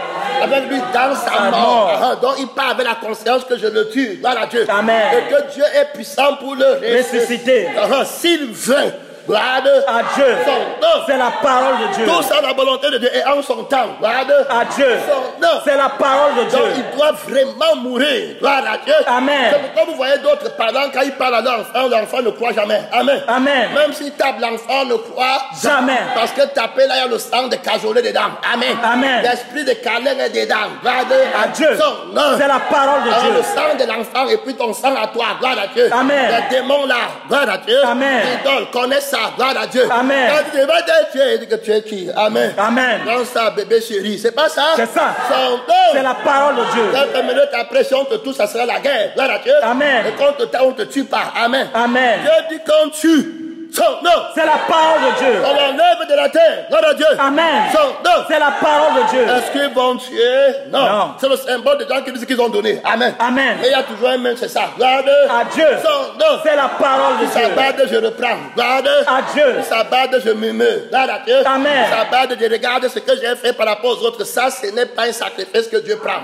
avec lui dans sa mort, donc il parle avec la conscience que je le tue. Gloire à Dieu. Amen. Et que Dieu est puissant pour le Ressusciter. S'il veut. Gloire À Dieu. Son nom. C'est la parole de Dieu. Tout ça, la volonté de Dieu et en son temps. Gloire À Dieu. Son nom. C'est la parole de Donc Dieu. il doit vraiment mourir. Gloire à Dieu. Amen. C'est pourquoi vous voyez d'autres parents, quand ils parlent à l'enfant ne croit jamais. Amen. Amen. Même s'il tape, l'enfant ne croit Jamais. Parce que taper là, il y a le sang de cajolet dedans. Amen. Amen. L'esprit de câlin est dedans. Gloire À Dieu. Son nom. C'est la parole de Alors, Dieu. le sang de l'enfant et puis ton sang à toi. Gloire à Dieu. Amen. Les démons là. Gloire à Dieu. Amen. L'idole, connais ça. Gloire à Dieu. Amen. Quand tu vas dire tu es, il dit que tu es qui? Amen. Amen. Dans ça, bébé chéri. C'est pas ça? C'est ça. Son nom. C'est la parole de Dieu. Quelques minutes après, si on te tue, ça sera la guerre. Gloire à Dieu. Amen. Et quand on te tue pas. Amen. Amen. Dieu dit qu'on tue. Son nom. C'est la parole de Dieu. On l'enlève de la terre. Gloire à Dieu. Amen. Son nom. C'est la parole de Dieu. Est-ce qu'ils vont tuer? Non. Non. C'est le symbole des gens qui disent qu'ils ont donné. Amen. Amen. Mais il y a toujours un même, c'est ça. Gloire À Dieu. Son nom. C'est la parole de Ça Dieu. bade, je reprends. Gloire À Dieu. Ça bade, je murmure. Gloire à Dieu. Amen. Ça bade, je regarde ce que j'ai fait par rapport aux autres. Ça, ce n'est pas un sacrifice que Dieu prend.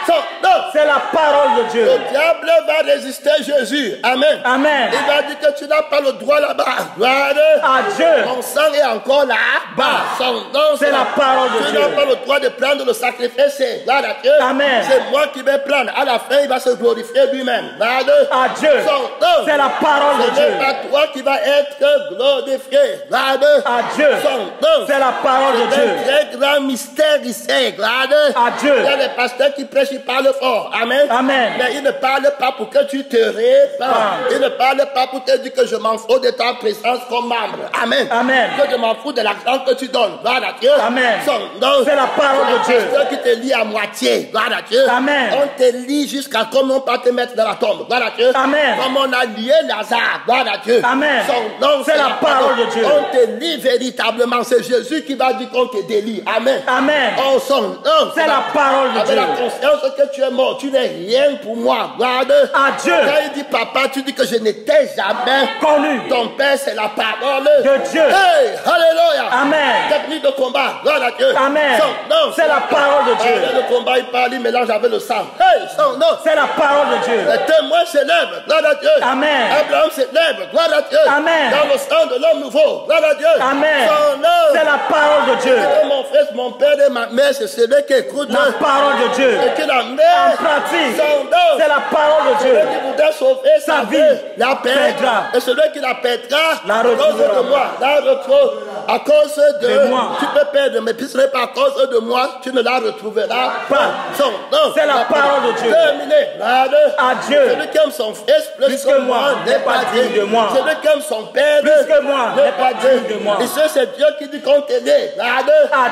Son nom. C'est la parole de Dieu. Le diable va résister Jésus. Amen. Amen. Il va dire que tu n'as pas le droit là-bas. Gloire. À Dieu. Mon sang est encore là-bas. Son nom, C'est la parole de tu Dieu. n'as pas le droit de prendre le sacrifice. Gloire à Dieu. Amen. C'est moi qui vais prendre. À la fin, il va se glorifier lui-même. Gloire. À Dieu. Son nom. C'est la parole de Ce n'est Dieu. pas toi qui vas être glorifié. Gloire. À Dieu. Son nom. C'est la parole de C'est Dieu. un très grand mystère ici. Gloire. À Dieu. Il y a des pasteurs qui prêchent, ils parlent fort. Amen. Amen. Mais ils ne parlent pas pour que tu te répands. Ah. Ils ne parlent pas pour te dire que je m'en fous de ta présence comme membre. Amen. Amen. Que je m'en fous de l'argent que tu donnes. Gloire à Dieu. Amen. Son nom. C'est la parole de Dieu. C'est qui te lit à moitié. Gloire à Dieu. Amen. On te lit jusqu'à comme on peut te mettre dans la tombe. Gloire à Dieu. Amen. Comme on a lié Lazare. Gloire à Dieu. Amen. Son nom. C'est la parole de Dieu. On te lit véritablement. C'est Jésus qui va dire qu'on te délie. Amen. Amen. Oh, son nom. C'est la parole de Avec Dieu. la conscience que tu es mort. Tu n'es rien pour moi. Gloire. À Dieu. Quand il dit papa, tu dis que je n'étais jamais Connu. Ton père, c'est la parole De Dieu. Hey, alléluia. Amen. Technique de combat. Gloire à Dieu. Amen. Son nom. C'est la parole de Dieu. Avec le combat, il parle, il mélange avec le sang. Hey, son nom. C'est la parole de Dieu. Les témoins s'élèvent. Gloire à Dieu. Amen. Abraham s'élève. Gloire à Dieu. Amen. Dans le sang de l'homme nouveau. Gloire à Dieu. Amen. Son nom. C'est la parole de Dieu. Que mon frère, mon père et ma mère, c'est celui qui écoute. La parole de Dieu. Et qui la En met. pratique. Son nom. C'est la parole de Dieu. Celui qui voudrait sauver sa Sa vie, vie la perdra. perdra. Et celui qui la perdra, La à cause retrouvera. de moi, la retrouve. À cause de moi. Tu peux perdre, mais puis ce n'est pas à cause de moi, tu ne la retrouveras pas. Son nom. C'est la parole de Dieu. Terminé. À Dieu. Celui qui aime son fils plus que moi n'est pas digne de moi. Celui qui aime son père Plus que moi n'est pas digne de moi. Et ça, c'est Dieu qui dit qu'on t'aide. À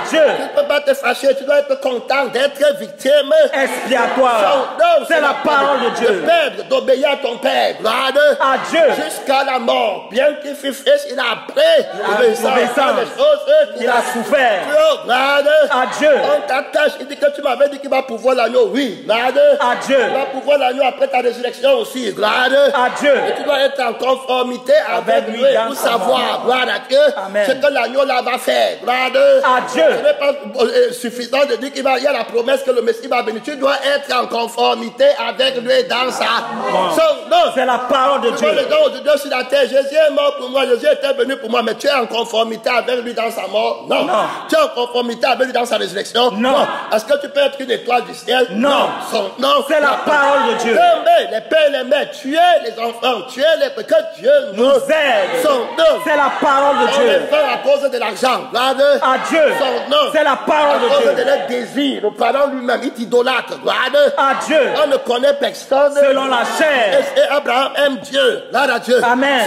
Dieu. Tu ne peux pas te fâcher, tu dois être content d'être victime. Expiatoire. C'est la parole de Dieu. De perdre, d'obéir à ton père. Gloire À Dieu. jusqu'à la mort. Bien Qu'il fit face, il a appris l'obéissance. Les choses Il a souffert. À Dieu. On t'attache. Il dit que tu m'avais dit qu'il va pouvoir l'agneau. Oui. À Dieu. Il va pouvoir l'agneau après ta résurrection aussi. À Dieu. Et tu dois être en conformité avec lui pour savoir. Gloire à Dieu. Amen. Ce que l'agneau là va faire. À Dieu. Ce n'est pas suffisant de dire qu'il y a la promesse que le Messie va venir. Tu dois être en conformité avec lui dans sa son. C'est la parole de Dieu. Les gens aujourd'hui sur la terre, Jésus est mort pour moi, Jésus était venu pour moi, mais tu es en conformité avec lui dans sa mort? Non. Tu es en conformité avec lui dans sa résurrection? Non. Est-ce que tu peux être une étoile du ciel? Non. Non. C'est la parole de Dieu. Les pères et les mères, tuer les enfants, tuer les que Dieu nous aide. C'est la parole de Dieu. On les fait à cause de l'argent. À Dieu. C'est la parole de Dieu. À cause de leur désir. Le parent lui-même, il t'idolâtre. À Dieu. On ne connaît personne. Selon la chair. Et Abraham aime Dieu. Gloire à Dieu. Amen.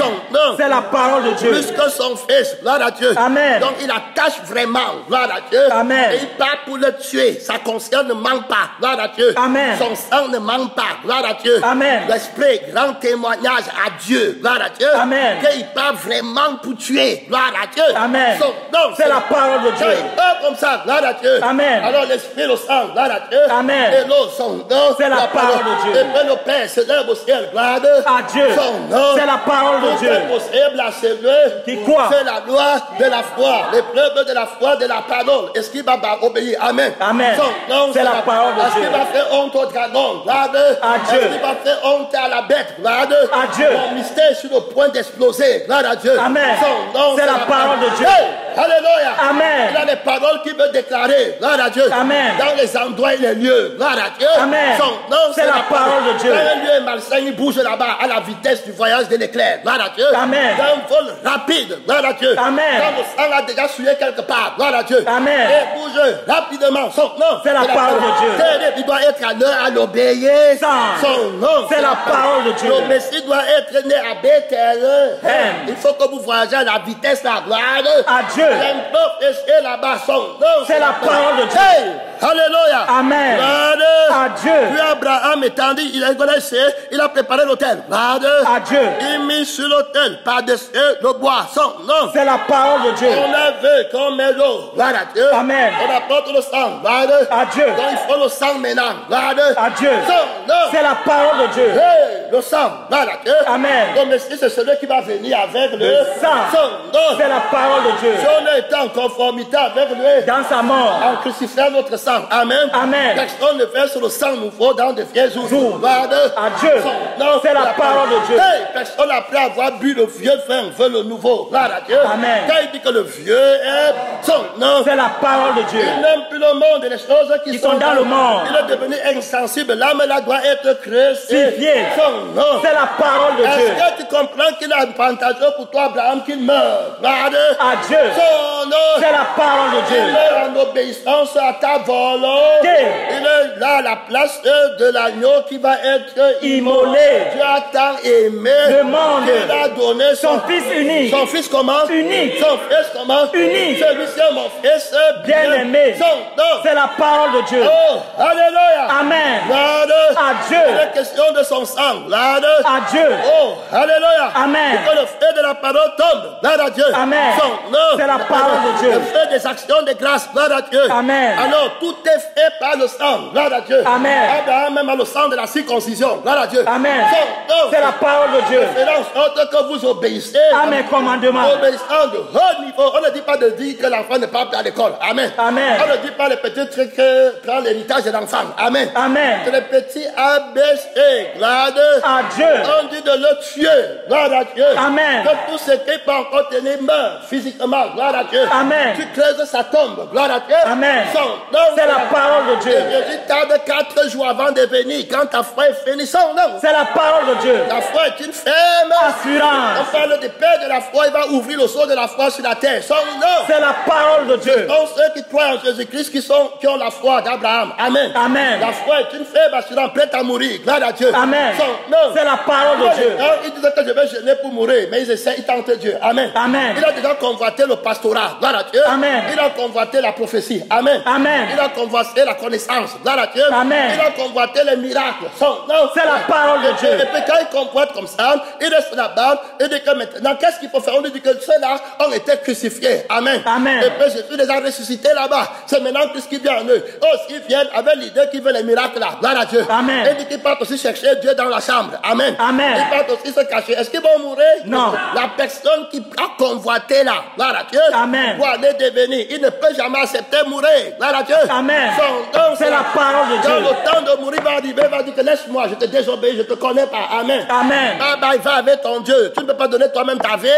C'est la parole de Dieu. Plus que son fils. Gloire à Dieu. Amen. Donc il attache vraiment. Gloire à Dieu. Amen. Et il part pour le tuer. Sa conscience ne manque pas. Gloire à Dieu. Amen. Son sang ne manque pas. Gloire à Dieu. Amen. L'esprit, grand témoignage à Dieu. Gloire à Dieu. Amen. Qu'il part vraiment pour tuer. Gloire à Dieu. Amen. C'est la parole de Dieu. Il part comme ça. Gloire à Dieu. Amen. Alors l'esprit, le sang. Gloire à Dieu. Amen. Et l'eau, son nom. C'est la parole de Dieu. Et puis le Père se lève au ciel. Gloire à Dieu. Son nom. C'est la parole de Dieu. C'est possible à celui qui croit. C'est la loi de la foi. L'épreuve de la foi de la parole. Est-ce qu'il va obéir? Amen. Amen. Son nom. C'est la parole de Dieu. Est-ce qu'il va faire honte au dragon? Gloire à Dieu. Est-ce qu'il va faire honte à la bête? Gloire à Dieu. Mon mystère est sur le point d'exploser. Gloire à Dieu. Amen. Son nom. C'est la parole de Dieu. Hey! Alléluia. Amen. Il a des paroles qu'il veut déclarer. Gloire à Dieu. Amen. Dans les endroits et les lieux. Gloire à Dieu. Amen. Son nom. C'est la parole de Dieu. Quand un lieu est malsain, il bouge là-bas à la vitesse du voyage de l'éclair. Gloire à Dieu. Amen. Dans un vol rapide. Gloire à Dieu. Amen. Quand le sang a déjà souillé quelque part. Gloire à Dieu. Amen. Et bouge rapidement. Son nom. C'est la parole de Dieu. Il doit être à l'heure à l'obéir. Son nom. C'est la parole de Dieu. Le Messie doit être né à Bethel. Il faut que vous voyagez à la vitesse de la gloire. À Dieu. Là-bas, son nom. C'est la parole de Dieu. Hey! Alléluia. Amen. À Dieu. Puis Abraham étendit, il a préparé l'autel. À Dieu. Il mit sur l'autel par-dessus le bois. Son nom. C'est la parole de Dieu. On a vu qu'on met l'eau. Gloire à Dieu. Amen. On apporte le sang. À Dieu. Donc il faut le sang maintenant. À Dieu. Son nom. C'est la parole de Dieu. Hey, le sang. Gloire à Dieu. Amen. Le Messie, c'est celui qui va venir avec le sang. Son nom. C'est la parole de Dieu. Si on a été en conformité avec lui, dans sa mort, en crucifiant notre sang. Amen. Amen. Personne ne verse le sang nouveau dans de vieux jours. À Dieu. C'est la parole de Dieu. Hey, personne après avoir bu le vieux vin veut le nouveau. Gloire à Dieu. Amen. Quand il dit que le vieux est son nom, c'est la parole de Dieu. Il n'aime plus le monde et les choses qui sont dans le monde. Il est devenu insensible. L'âme là doit être crucifiée. Son nom. C'est la parole de Dieu. Est-ce que tu comprends qu'il a un avantage pour toi, Abraham, qu'il meurt? À Dieu. Son nom. C'est la parole de Dieu. Il est en obéissance à ta volonté. Il est là à la place de l'agneau qui va être immolé. Dieu a tant aimé. Demande. Il a donné son fils unique. Son fils comment? Unique. Son fils comment? Unique. Celui-ci est mon fils bien aimé. C'est la parole de Dieu. Oh, alléluia. Amen. À Dieu. Il est question de son sang. À Dieu. Oh, alléluia. Amen. Que le feu de la parole tombe. Gloire à Dieu. Amen. C'est la parole de Dieu. Le feu des actions de grâce. Gloire à Dieu. Amen. Alors, tout est fait par le sang. Gloire à Dieu. Amen. Abraham même a le sang de la circoncision. Gloire à Dieu. Amen. C'est la parole de Dieu. C'est en sorte que vous obéissez à mes commandements. Obéissant de haut niveau. On ne dit pas de dire que l'enfant n'est pas à l'école. Amen. Amen. On ne dit pas les petits trucs que prend l'héritage de l'enfant. Amen. Amen. C'est les petits ABC. Gloire à Dieu. On dit de le tuer. Gloire à Dieu. Amen. Que tout ce qui peut encore tenir meurt physiquement. Gloire à Dieu. Amen. Tu creuses sa tombe. Gloire à Dieu. Amen. C'est la parole de Dieu. Jésus tarde 4 jours avant de venir. Quand ta foi est finie, son nom. C'est la parole de Dieu. La foi est une ferme assurance. On parle du Père de la foi. Il va ouvrir le sceau de la foi sur la terre. Son nom. C'est la parole de Dieu. Donc ceux qui croient en Jésus-Christ qui ont la foi d'Abraham. Amen. Amen. La foi est une ferme assurance prête à mourir. Gloire à Dieu. Amen. C'est la parole de Dieu. Ils disaient que je vais gêner pour mourir, mais ils tentent Dieu. Amen. Amen. Il a déjà convoité le pastorat. Gloire à Dieu. Amen. Il a convoité la prophétie. Amen. Amen. Il a convoité la connaissance. Gloire à Dieu. Amen. Il a convoité les miracles. C'est la parole de Dieu. Et puis quand il convoite comme ça, il reste sur la barre et dit que maintenant, qu'est-ce qu'il faut faire? On lui dit que ceux-là ont été crucifiés. Amen. Amen. Et puis Jésus les a ressuscités là-bas. C'est maintenant tout ce qui vient en eux. Oh, s'ils viennent avec l'idée qu'ils veulent les miracles là. Gloire à Dieu. Amen. Et dit qu'ils partent aussi chercher Dieu dans la chambre. Amen. Amen. Ils partent aussi se cacher. Est-ce qu'ils vont mourir? Non. La personne qui a convoité là, gloire à Dieu, Amen. doit aller devenir. Il ne peut jamais accepter mourir. Gloire à Dieu. Amen. Donc, C'est la parole de dans Dieu. le temps de mourir, il va dire que laisse-moi, je te désobéis, je te connais pas. Amen. Amen. Ah bah, il va avec ton Dieu. Tu ne peux pas donner toi-même ta vie.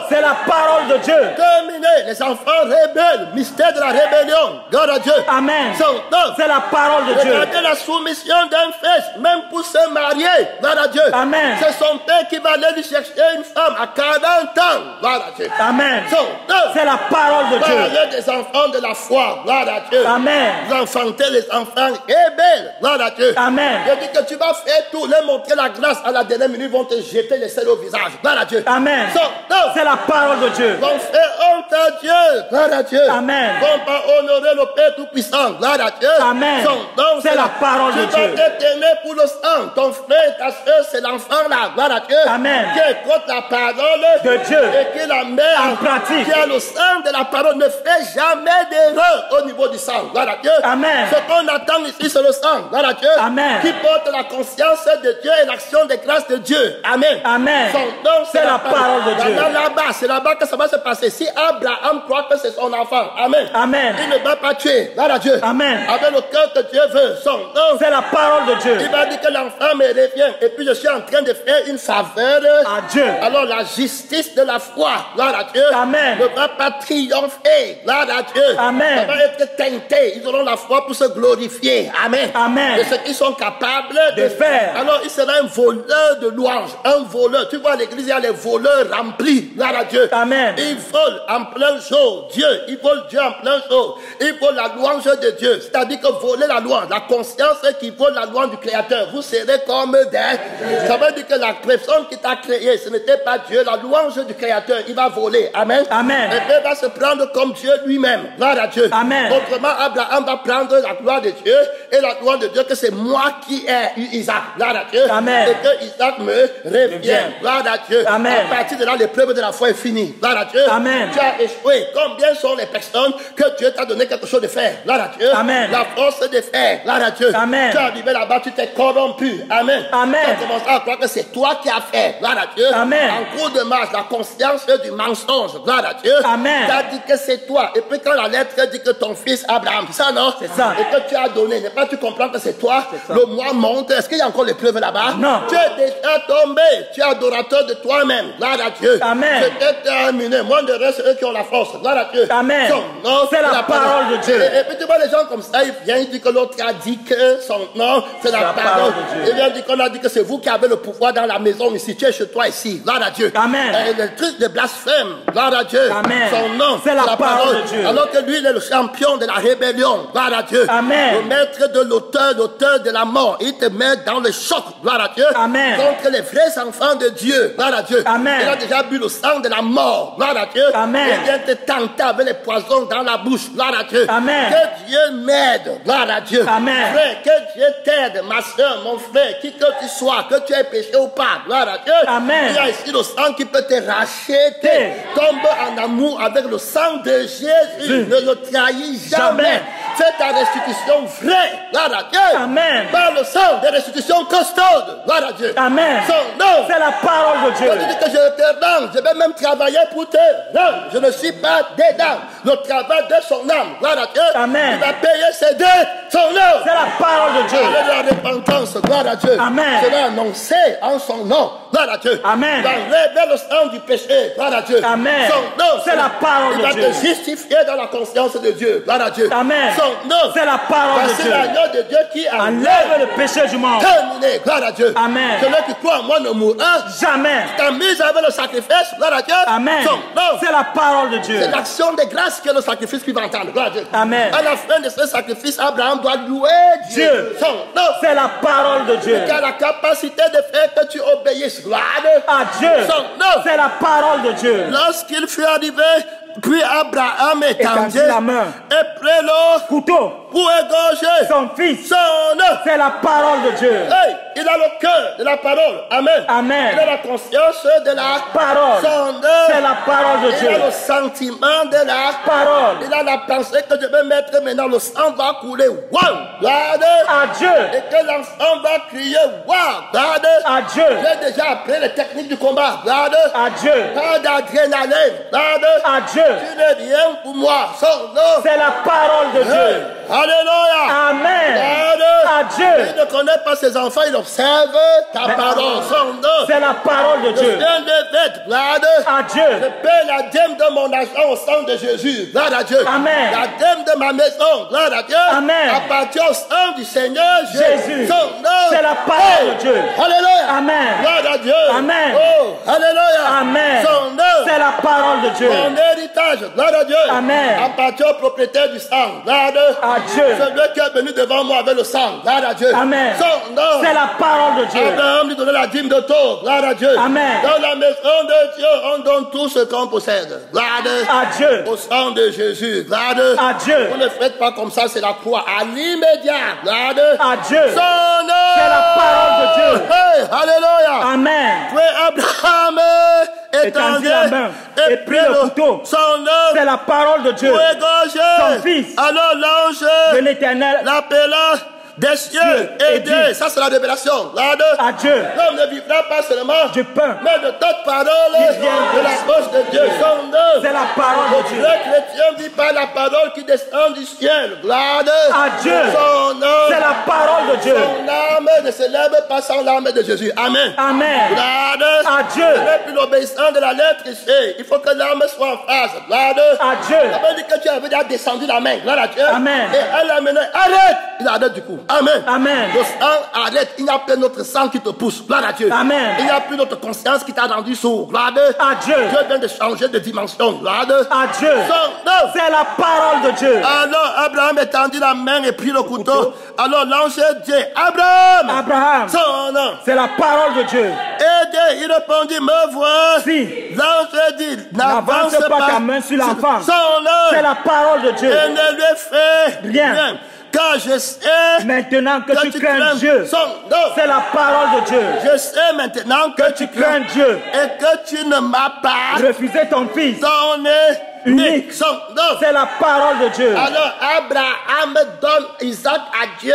C'est la parole de Dieu. Terminé. Les enfants rebelles, mystère de la rébellion. Gloire à Dieu. Amen. C'est la parole de Dieu. Regardez la soumission d'un fils, même pour se marier. Gloire à Dieu. Amen. C'est son père qui va aller lui chercher une femme à 40 ans. Gloire à Dieu. Amen. C'est la parole de Dieu. Parlez des enfants de la foi. Gloire à Dieu. Amen. Vous enfantez les enfants rebelles. Gloire à Dieu. Amen. Je dis que tu vas faire tout, leur montrer la grâce à la dernière minute, ils vont te jeter les sels au visage. Gloire à Dieu. Amen. C'est la parole de Dieu. Vont faire honte à Dieu. Gloire à Dieu. Amen. Vont pas honorer le Père Tout-Puissant. Gloire à Dieu. Amen. C'est la parole de Dieu. Tu vas t'éteindre pour le sang. Ton frère, ta soeur, c'est l'enfant là. Gloire à Dieu. Amen. Qui écoute la parole de Dieu et qui la met en pratique. Qui a le sang de la parole. Ne fait jamais d'erreur au niveau du sang. Gloire à Dieu. Amen. Ce qu'on attend ici, c'est le sang. Gloire à Dieu. Amen. Qui porte la conscience de Dieu et l'action des grâces de Dieu. Amen. Amen. C'est la parole de Dieu. Là-bas, c'est là-bas que ça va se passer. Si Abraham croit que c'est son enfant, amen. Amen. Il ne va pas tuer. Gloire à Dieu. Amen. Avec le cœur que Dieu veut. C'est la parole de Dieu. Il va dire que l'enfant me revient. Et puis je suis en train de faire une faveur à Dieu. Alors la justice de la foi, gloire à Dieu, Amen. ne va pas triompher. Gloire à Dieu. Amen. Ça va être teinté. Ils auront la foi pour se glorifier. Amen. Amen. De ce qu'ils sont capables de faire. Alors il sera un voleur de louanges. Un voleur. Tu vois, à l'église, il y a les voleurs remplis. Gloire à Dieu. Amen. Ils volent en plein jour Dieu. Ils volent Dieu en plein jour. Ils volent la louange de Dieu. C'est-à-dire que voler la louange, la conscience qui vole la louange du Créateur, vous serez comme des. Ça veut dire que la personne qui t'a créé, ce n'était pas Dieu. La louange du Créateur, il va voler. Amen. Amen. Et Dieu va se prendre comme Dieu lui-même. Gloire à Dieu. Amen. Autrement, Abraham va prendre la gloire de Dieu et la gloire de Dieu que c'est moi qui ai eu Isaac. Gloire à Dieu. Amen. Et que Isaac me revient. Gloire à Dieu. Amen. À partir de là, l'épreuve de la foi est finie. Gloire à Dieu. Amen. Tu as échoué. Combien sont les personnes que Dieu t'a donné quelque chose de faire? Gloire à Dieu. Amen. La force de faire. Gloire à Dieu. Amen. Tu es arrivé là-bas, tu t'es corrompu. Amen. Amen. Tu as commencé à croire que c'est toi qui as fait. Gloire à Dieu. Amen. En cours de marche, la conscience du mensonge. Gloire à Dieu. Amen. Tu as dit que c'est toi. Et puis quand la lettre dit que ton fils Abraham, c'est ça, non? C'est ça. Et que tu as donné, n'est pas tu comprends que c'est toi? Le mois monte. Est-ce qu'il y a encore l'épreuve là-bas? Non. Tu es déjà tombé. Tu es adorateur de toi-même. Gloire à Dieu. Amen. C'est terminé. Moi, de reste, eux qui ont la force. Gloire à Dieu. Amen. C'est la parole de Dieu. Et puis tu vois les gens comme ça, ils viennent dire que l'autre a dit que son nom, c'est la parole de Dieu. Il vient dire qu'on a dit que c'est vous qui avez le pouvoir dans la maison ici. Tu es chez toi ici. Gloire à Dieu. Amen. Le truc de blasphème. Gloire à Dieu. Amen. Son nom, c'est la parole de Dieu. Alors que lui, il est le champion de la rébellion. Gloire à Dieu. Amen. Le maître de l'auteur de la mort. Il te met dans le choc. Gloire à Dieu. Amen. Contre les vrais enfants de Dieu. Gloire à Dieu. Amen. Il a déjà bu le sang de la mort. Gloire à Dieu. Amen. Il vient te tenter avec les poisons dans la bouche. Gloire à Dieu. Amen. Que Dieu m'aide. Gloire à Dieu. Amen. Frère, que Dieu t'aide, ma soeur, mon frère, qui que tu sois, que tu aies péché ou pas. Gloire à Dieu. Amen. Il y a ici le sang qui peut te racheter. Tombe en amour avec le sang de Jésus. Ne le trahis jamais. Fais ta restitution vraie. Gloire à Dieu. Amen. Par le sang de restitution costaude. Gloire à Dieu. Amen. Son nom. C'est la parole de Dieu. Je dis que je te rends. Je vais même travailler pour te rendre. Je ne suis pas dedans. Le travail de son âme. Gloire à Dieu. Amen. Il va payer ses dettes. Son nom. C'est la parole de Dieu. Avec la repentance. Gloire à Dieu. Amen. Cela annoncé en son nom. Gloire à Dieu. Amen. Il va enlever le sang du péché. Gloire à Dieu. Amen. Son nom. C'est la parole de Dieu. Il va te justifier dans la conscience de Dieu. Gloire à Dieu. Amen. Son nom. C'est la parole de Voici Dieu. l'agneau de Dieu qui Enlève le péché du monde. terminé. Gloire à Dieu. Amen. Celui qui croit en moi ne mourra Jamais. ta mise avec le sacrifice, gloire à Dieu. Amen. Son nom. C'est la parole de Dieu. C'est l'action de grâce qui est le sacrifice qu'il va entendre. Gloire à Dieu. Amen. À la fin de ce sacrifice, Abraham doit louer Dieu. Dieu. Son nom. C'est la parole de Dieu. Qui a la capacité de faire que tu obéisses. Gloire À Dieu. Son nom. C'est la parole de Dieu. Lorsqu'il fut arrivé Puis Abraham étendit la main. et prit le couteau pour égorger son fils. son œuf. C'est la parole de Dieu. Hey, il a le cœur de la parole. Amen. Amen. Il a la conscience de la Parole. Son œuf. C'est la parole de Il Dieu. a le sentiment de la Parole. Il a la pensée que je vais mettre maintenant. Le sang va couler. Waouh! Regarde. À Dieu. Et que l'enfant va crier. Waouh! Regarde. À Dieu. J'ai déjà appris les techniques du combat. Regarde. À Dieu. Pas d'adrénaline. Regarde. À Dieu. Tu n'es rien pour moi. Son nom. C'est la parole de Dieu. Alléluia. Amen. Regarde. À Dieu. Il ne connaît pas ses enfants. Il observe ta parole. Son nom. C'est la parole de Je Dieu. viens de mettre. Regarde. À Je Dieu. paie la dîme de mon argent au sang de Jésus. Gloire à Dieu. Amen. La dîme de ma maison. Gloire à Dieu. Amen. Appartient au sang du Seigneur Jésus. Son nom. C'est la parole de Dieu. Alléluia. Amen. Gloire à Dieu. Amen. Oh, alléluia. Amen. Son nom. C'est la parole de Dieu. Mon héritage. Gloire à Dieu. Amen. Appartient au propriétaire du sang. Gloire à Dieu. À Dieu. Celui qui est venu devant moi avec le sang. Gloire à Dieu. Amen. Son nom. C'est la parole de Dieu. Abraham lui donnait la dîme de taupe. Gloire à Dieu. Amen. Dans la maison de Dieu, on donne tout ce qu'on possède. Gloire À Dieu. au sang de Jésus. Gloire À Dieu. Vous ne faites pas comme ça, c'est la croix. À l'immédiat. Gloire À Dieu. son nom. C'est la parole de Dieu. Hey, alléluia. Amen. Puis Abraham étendit la main et prit le couteau. Son C'est œuf la parole de Dieu. pour égorger. Son fils. Alors l'ange De l'Éternel. l'appela des cieux et et Dieu. dit. Ça, c'est la révélation. À Dieu. L'homme ne vivra pas seulement Du pain. mais de toute parole Qui vient de la bouche de Dieu. Son nom. C'est la parole de Dieu. Le chrétien vit par la parole qui descend du ciel. Gloire À Dieu. Son nom. C'est la parole de Dieu. Son âme ne se lève pas sans l'âme de Jésus. Amen. Amen. Gloire À Dieu. Ce n'est plus l'obéissance de la lettre C. Il faut que l'âme soit en phase. Gloire À Dieu. Ça veut dire que tu avais déjà descendu la main. Gloire à Dieu. Amen. Et elle a mené. Arrête. Il arrête du coup. Amen. Amen. Le sang arrête. Il n'y a plus notre sang qui te pousse. Gloire à Dieu. Amen. Il n'y a plus notre conscience qui t'a rendu sourd. Gloire À Dieu. Dieu vient de changer de dimension. Gloire À Dieu. Son nom. C'est la parole de Dieu. Alors Abraham étendit la main et prit le couteau. Alors l'ange dit Abraham. Abraham. Son nom. C'est la parole de Dieu. Et il répondit, me voici. Si. L'ange dit, N'avance pas ta main sur l'enfant. Son nom. C'est la parole de Dieu. Et ne lui fait Rien. Car je sais Maintenant que tu crains Dieu. son nom. C'est la parole de Dieu. Je sais maintenant que tu Crains Dieu. et que tu ne m'as pas Refusez ton fils. donné Unique. son nom. C'est la parole de Dieu. Alors Abraham donne Isaac à Dieu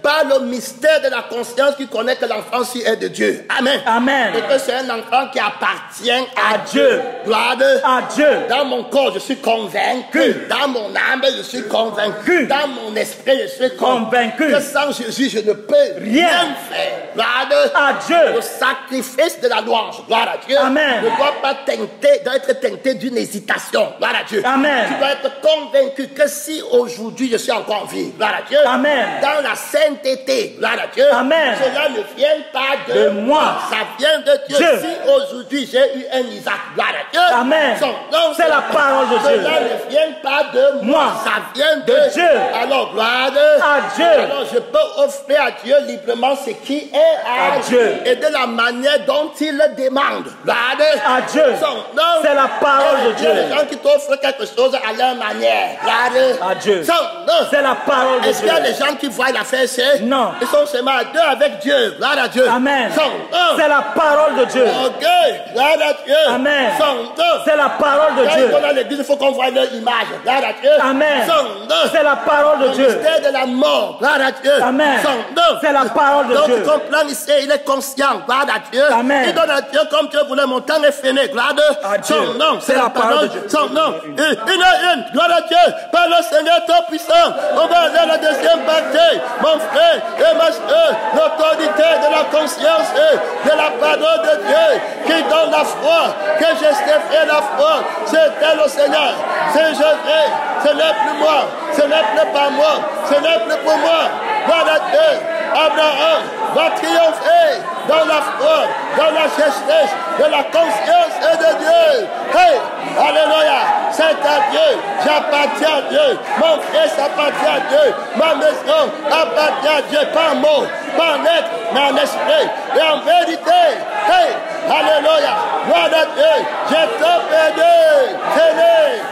par le mystère de la conscience qui connaît que l'enfant-ci est de Dieu. Amen. Amen. Et que c'est un enfant qui appartient à Dieu. Dieu. Gloire. À Dieu. Dans mon corps, je suis convaincu. Dans mon âme, je suis convaincu. Dans mon esprit, je suis convaincu. Que sans Jésus, je ne peux rien faire. Gloire. À Dieu. Le sacrifice de la louange. Gloire à Dieu. Amen. Ne doit pas teinter, doit être teinté d'une hésitation. Gloire à Dieu. Amen. Tu dois être convaincu que si aujourd'hui je suis encore en vie, gloire à Dieu. Amen. Dans la sainteté, gloire à Dieu. Amen. Cela ne vient pas de moi. Ça vient de Dieu. Dieu. Si aujourd'hui j'ai eu un Isaac, gloire à Dieu. Amen. Son nom, C'est la parole de Dieu. Cela ne vient pas de moi. Ça vient de Dieu. Alors, gloire À Dieu. Alors, je peux offrir à Dieu librement ce qui est à Dieu. Et de la manière dont il le demande. Gloire À Dieu. Son nom. C'est la parole de Il y a Dieu. des gens qui t'offrent quelque chose à leur manière. Gloire À Dieu. Son nom. C'est la parole de Est-ce qu'il y a Dieu. des gens qui voient l'affaire, c'est? Non. Ils sont seulement à deux avec Dieu. Gloire à Dieu. Amen. Son nom. C'est la parole de Dieu. Ok. Gloire à Dieu. Amen. Son nom. C'est la parole de Quand Dieu. ils vont dans l'église, il faut qu'on voit leur image. Gloire à Dieu. Amen. Son nom. C'est la parole de Le Dieu. mystère de la mort. Gloire à Dieu. Amen. Son nom. C'est la parole de Donc, Dieu. tu comprends ici, il est conscient. Gloire à Dieu. Amen. Il donne à Dieu comme Dieu voulait. Mon temps est fini. Gloire À Dieu. Son nom. C'est la parole de Dieu. Son nom. Une à une. Gloire à Dieu. Par le Seigneur tout puissant. On va aller à la deuxième partie. Mon frère et ma soeur. L'autorité de la conscience et de la parole de Dieu qui donne la foi. Que j'ai la foi. C'était le Seigneur. C'est Jésus. Ce n'est plus moi. Ce n'est plus pas moi. Ce n'est plus pour moi. Gloire à Dieu. Abraham va triompher dans la foi, dans la justesse, de la conscience et de Dieu. Hey, alléluia, c'est à Dieu, j'appartiens à Dieu, mon fils appartient à Dieu, ma maison appartient à Dieu, pas en mot, pas en être, mais en esprit et en vérité. Hey, alléluia, gloire à Dieu, j'ai tout perdu, fini,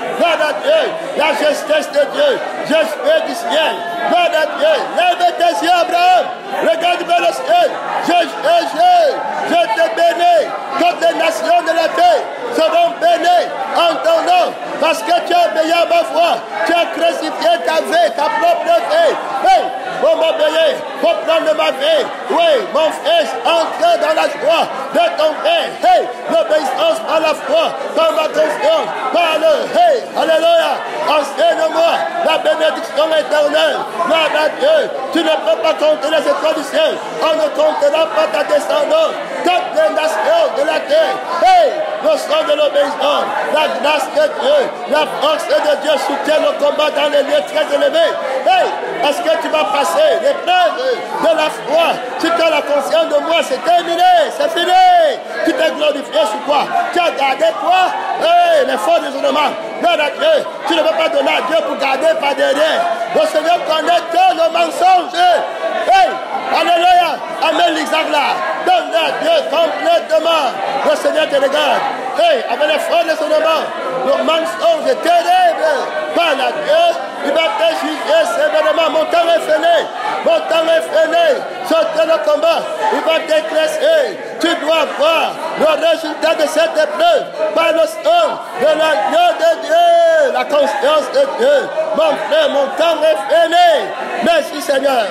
justesse de Dieu, j'espère du ciel, gloire à Dieu, lève tes yeux Abraham, regarde vers le ciel, je te bénis, toutes les nations de la terre seront bénies en ton nom, parce que tu as obéi à ma voix, tu as crucifié ta vie, ta propre vie. Hey, pour m'obéir, pour prendre ma vie. Oui, mon fils, entre dans la joie de ton Père. Hey, l'obéissance par la foi, par ma confiance, par le hey, alléluia. Enseigne-moi la bénédiction éternelle. Gloire à Dieu, tu ne peux pas compter les étoiles du ciel. On ne comptera pas ta descendance. Toutes les nations de la terre. Hey, le sang de l'obéissance, la grâce de Dieu, la force de Dieu soutient le combat dans les lieux très élevés. Hey, est-ce que tu vas passer l'épreuve de la foi? Si tu as la conscience de moi, c'est terminé, c'est fini. Tu t'es glorifié sur quoi? Tu as gardé quoi? Hey, les faux raisonnements. Non, Dieu, tu ne peux pas donner à Dieu pour garder par derrière. Le Seigneur connaît tout le mensonge. Hey, alléluia, amène l'Isaac là. Donne à Dieu complètement. Le Seigneur te regarde. Hey, avec les faux raisonnements, le mensonge est terrible. Parle à Dieu, il va te juger sévèrement. Mon temps est fini. Mon temps est fini. Sortez le combat. Il va t'éclaircir. Tu dois voir le résultat de cette épreuve par le sang de l'agneau de Dieu, la conscience de Dieu. Mon frère, mon temps est fini. Merci Seigneur.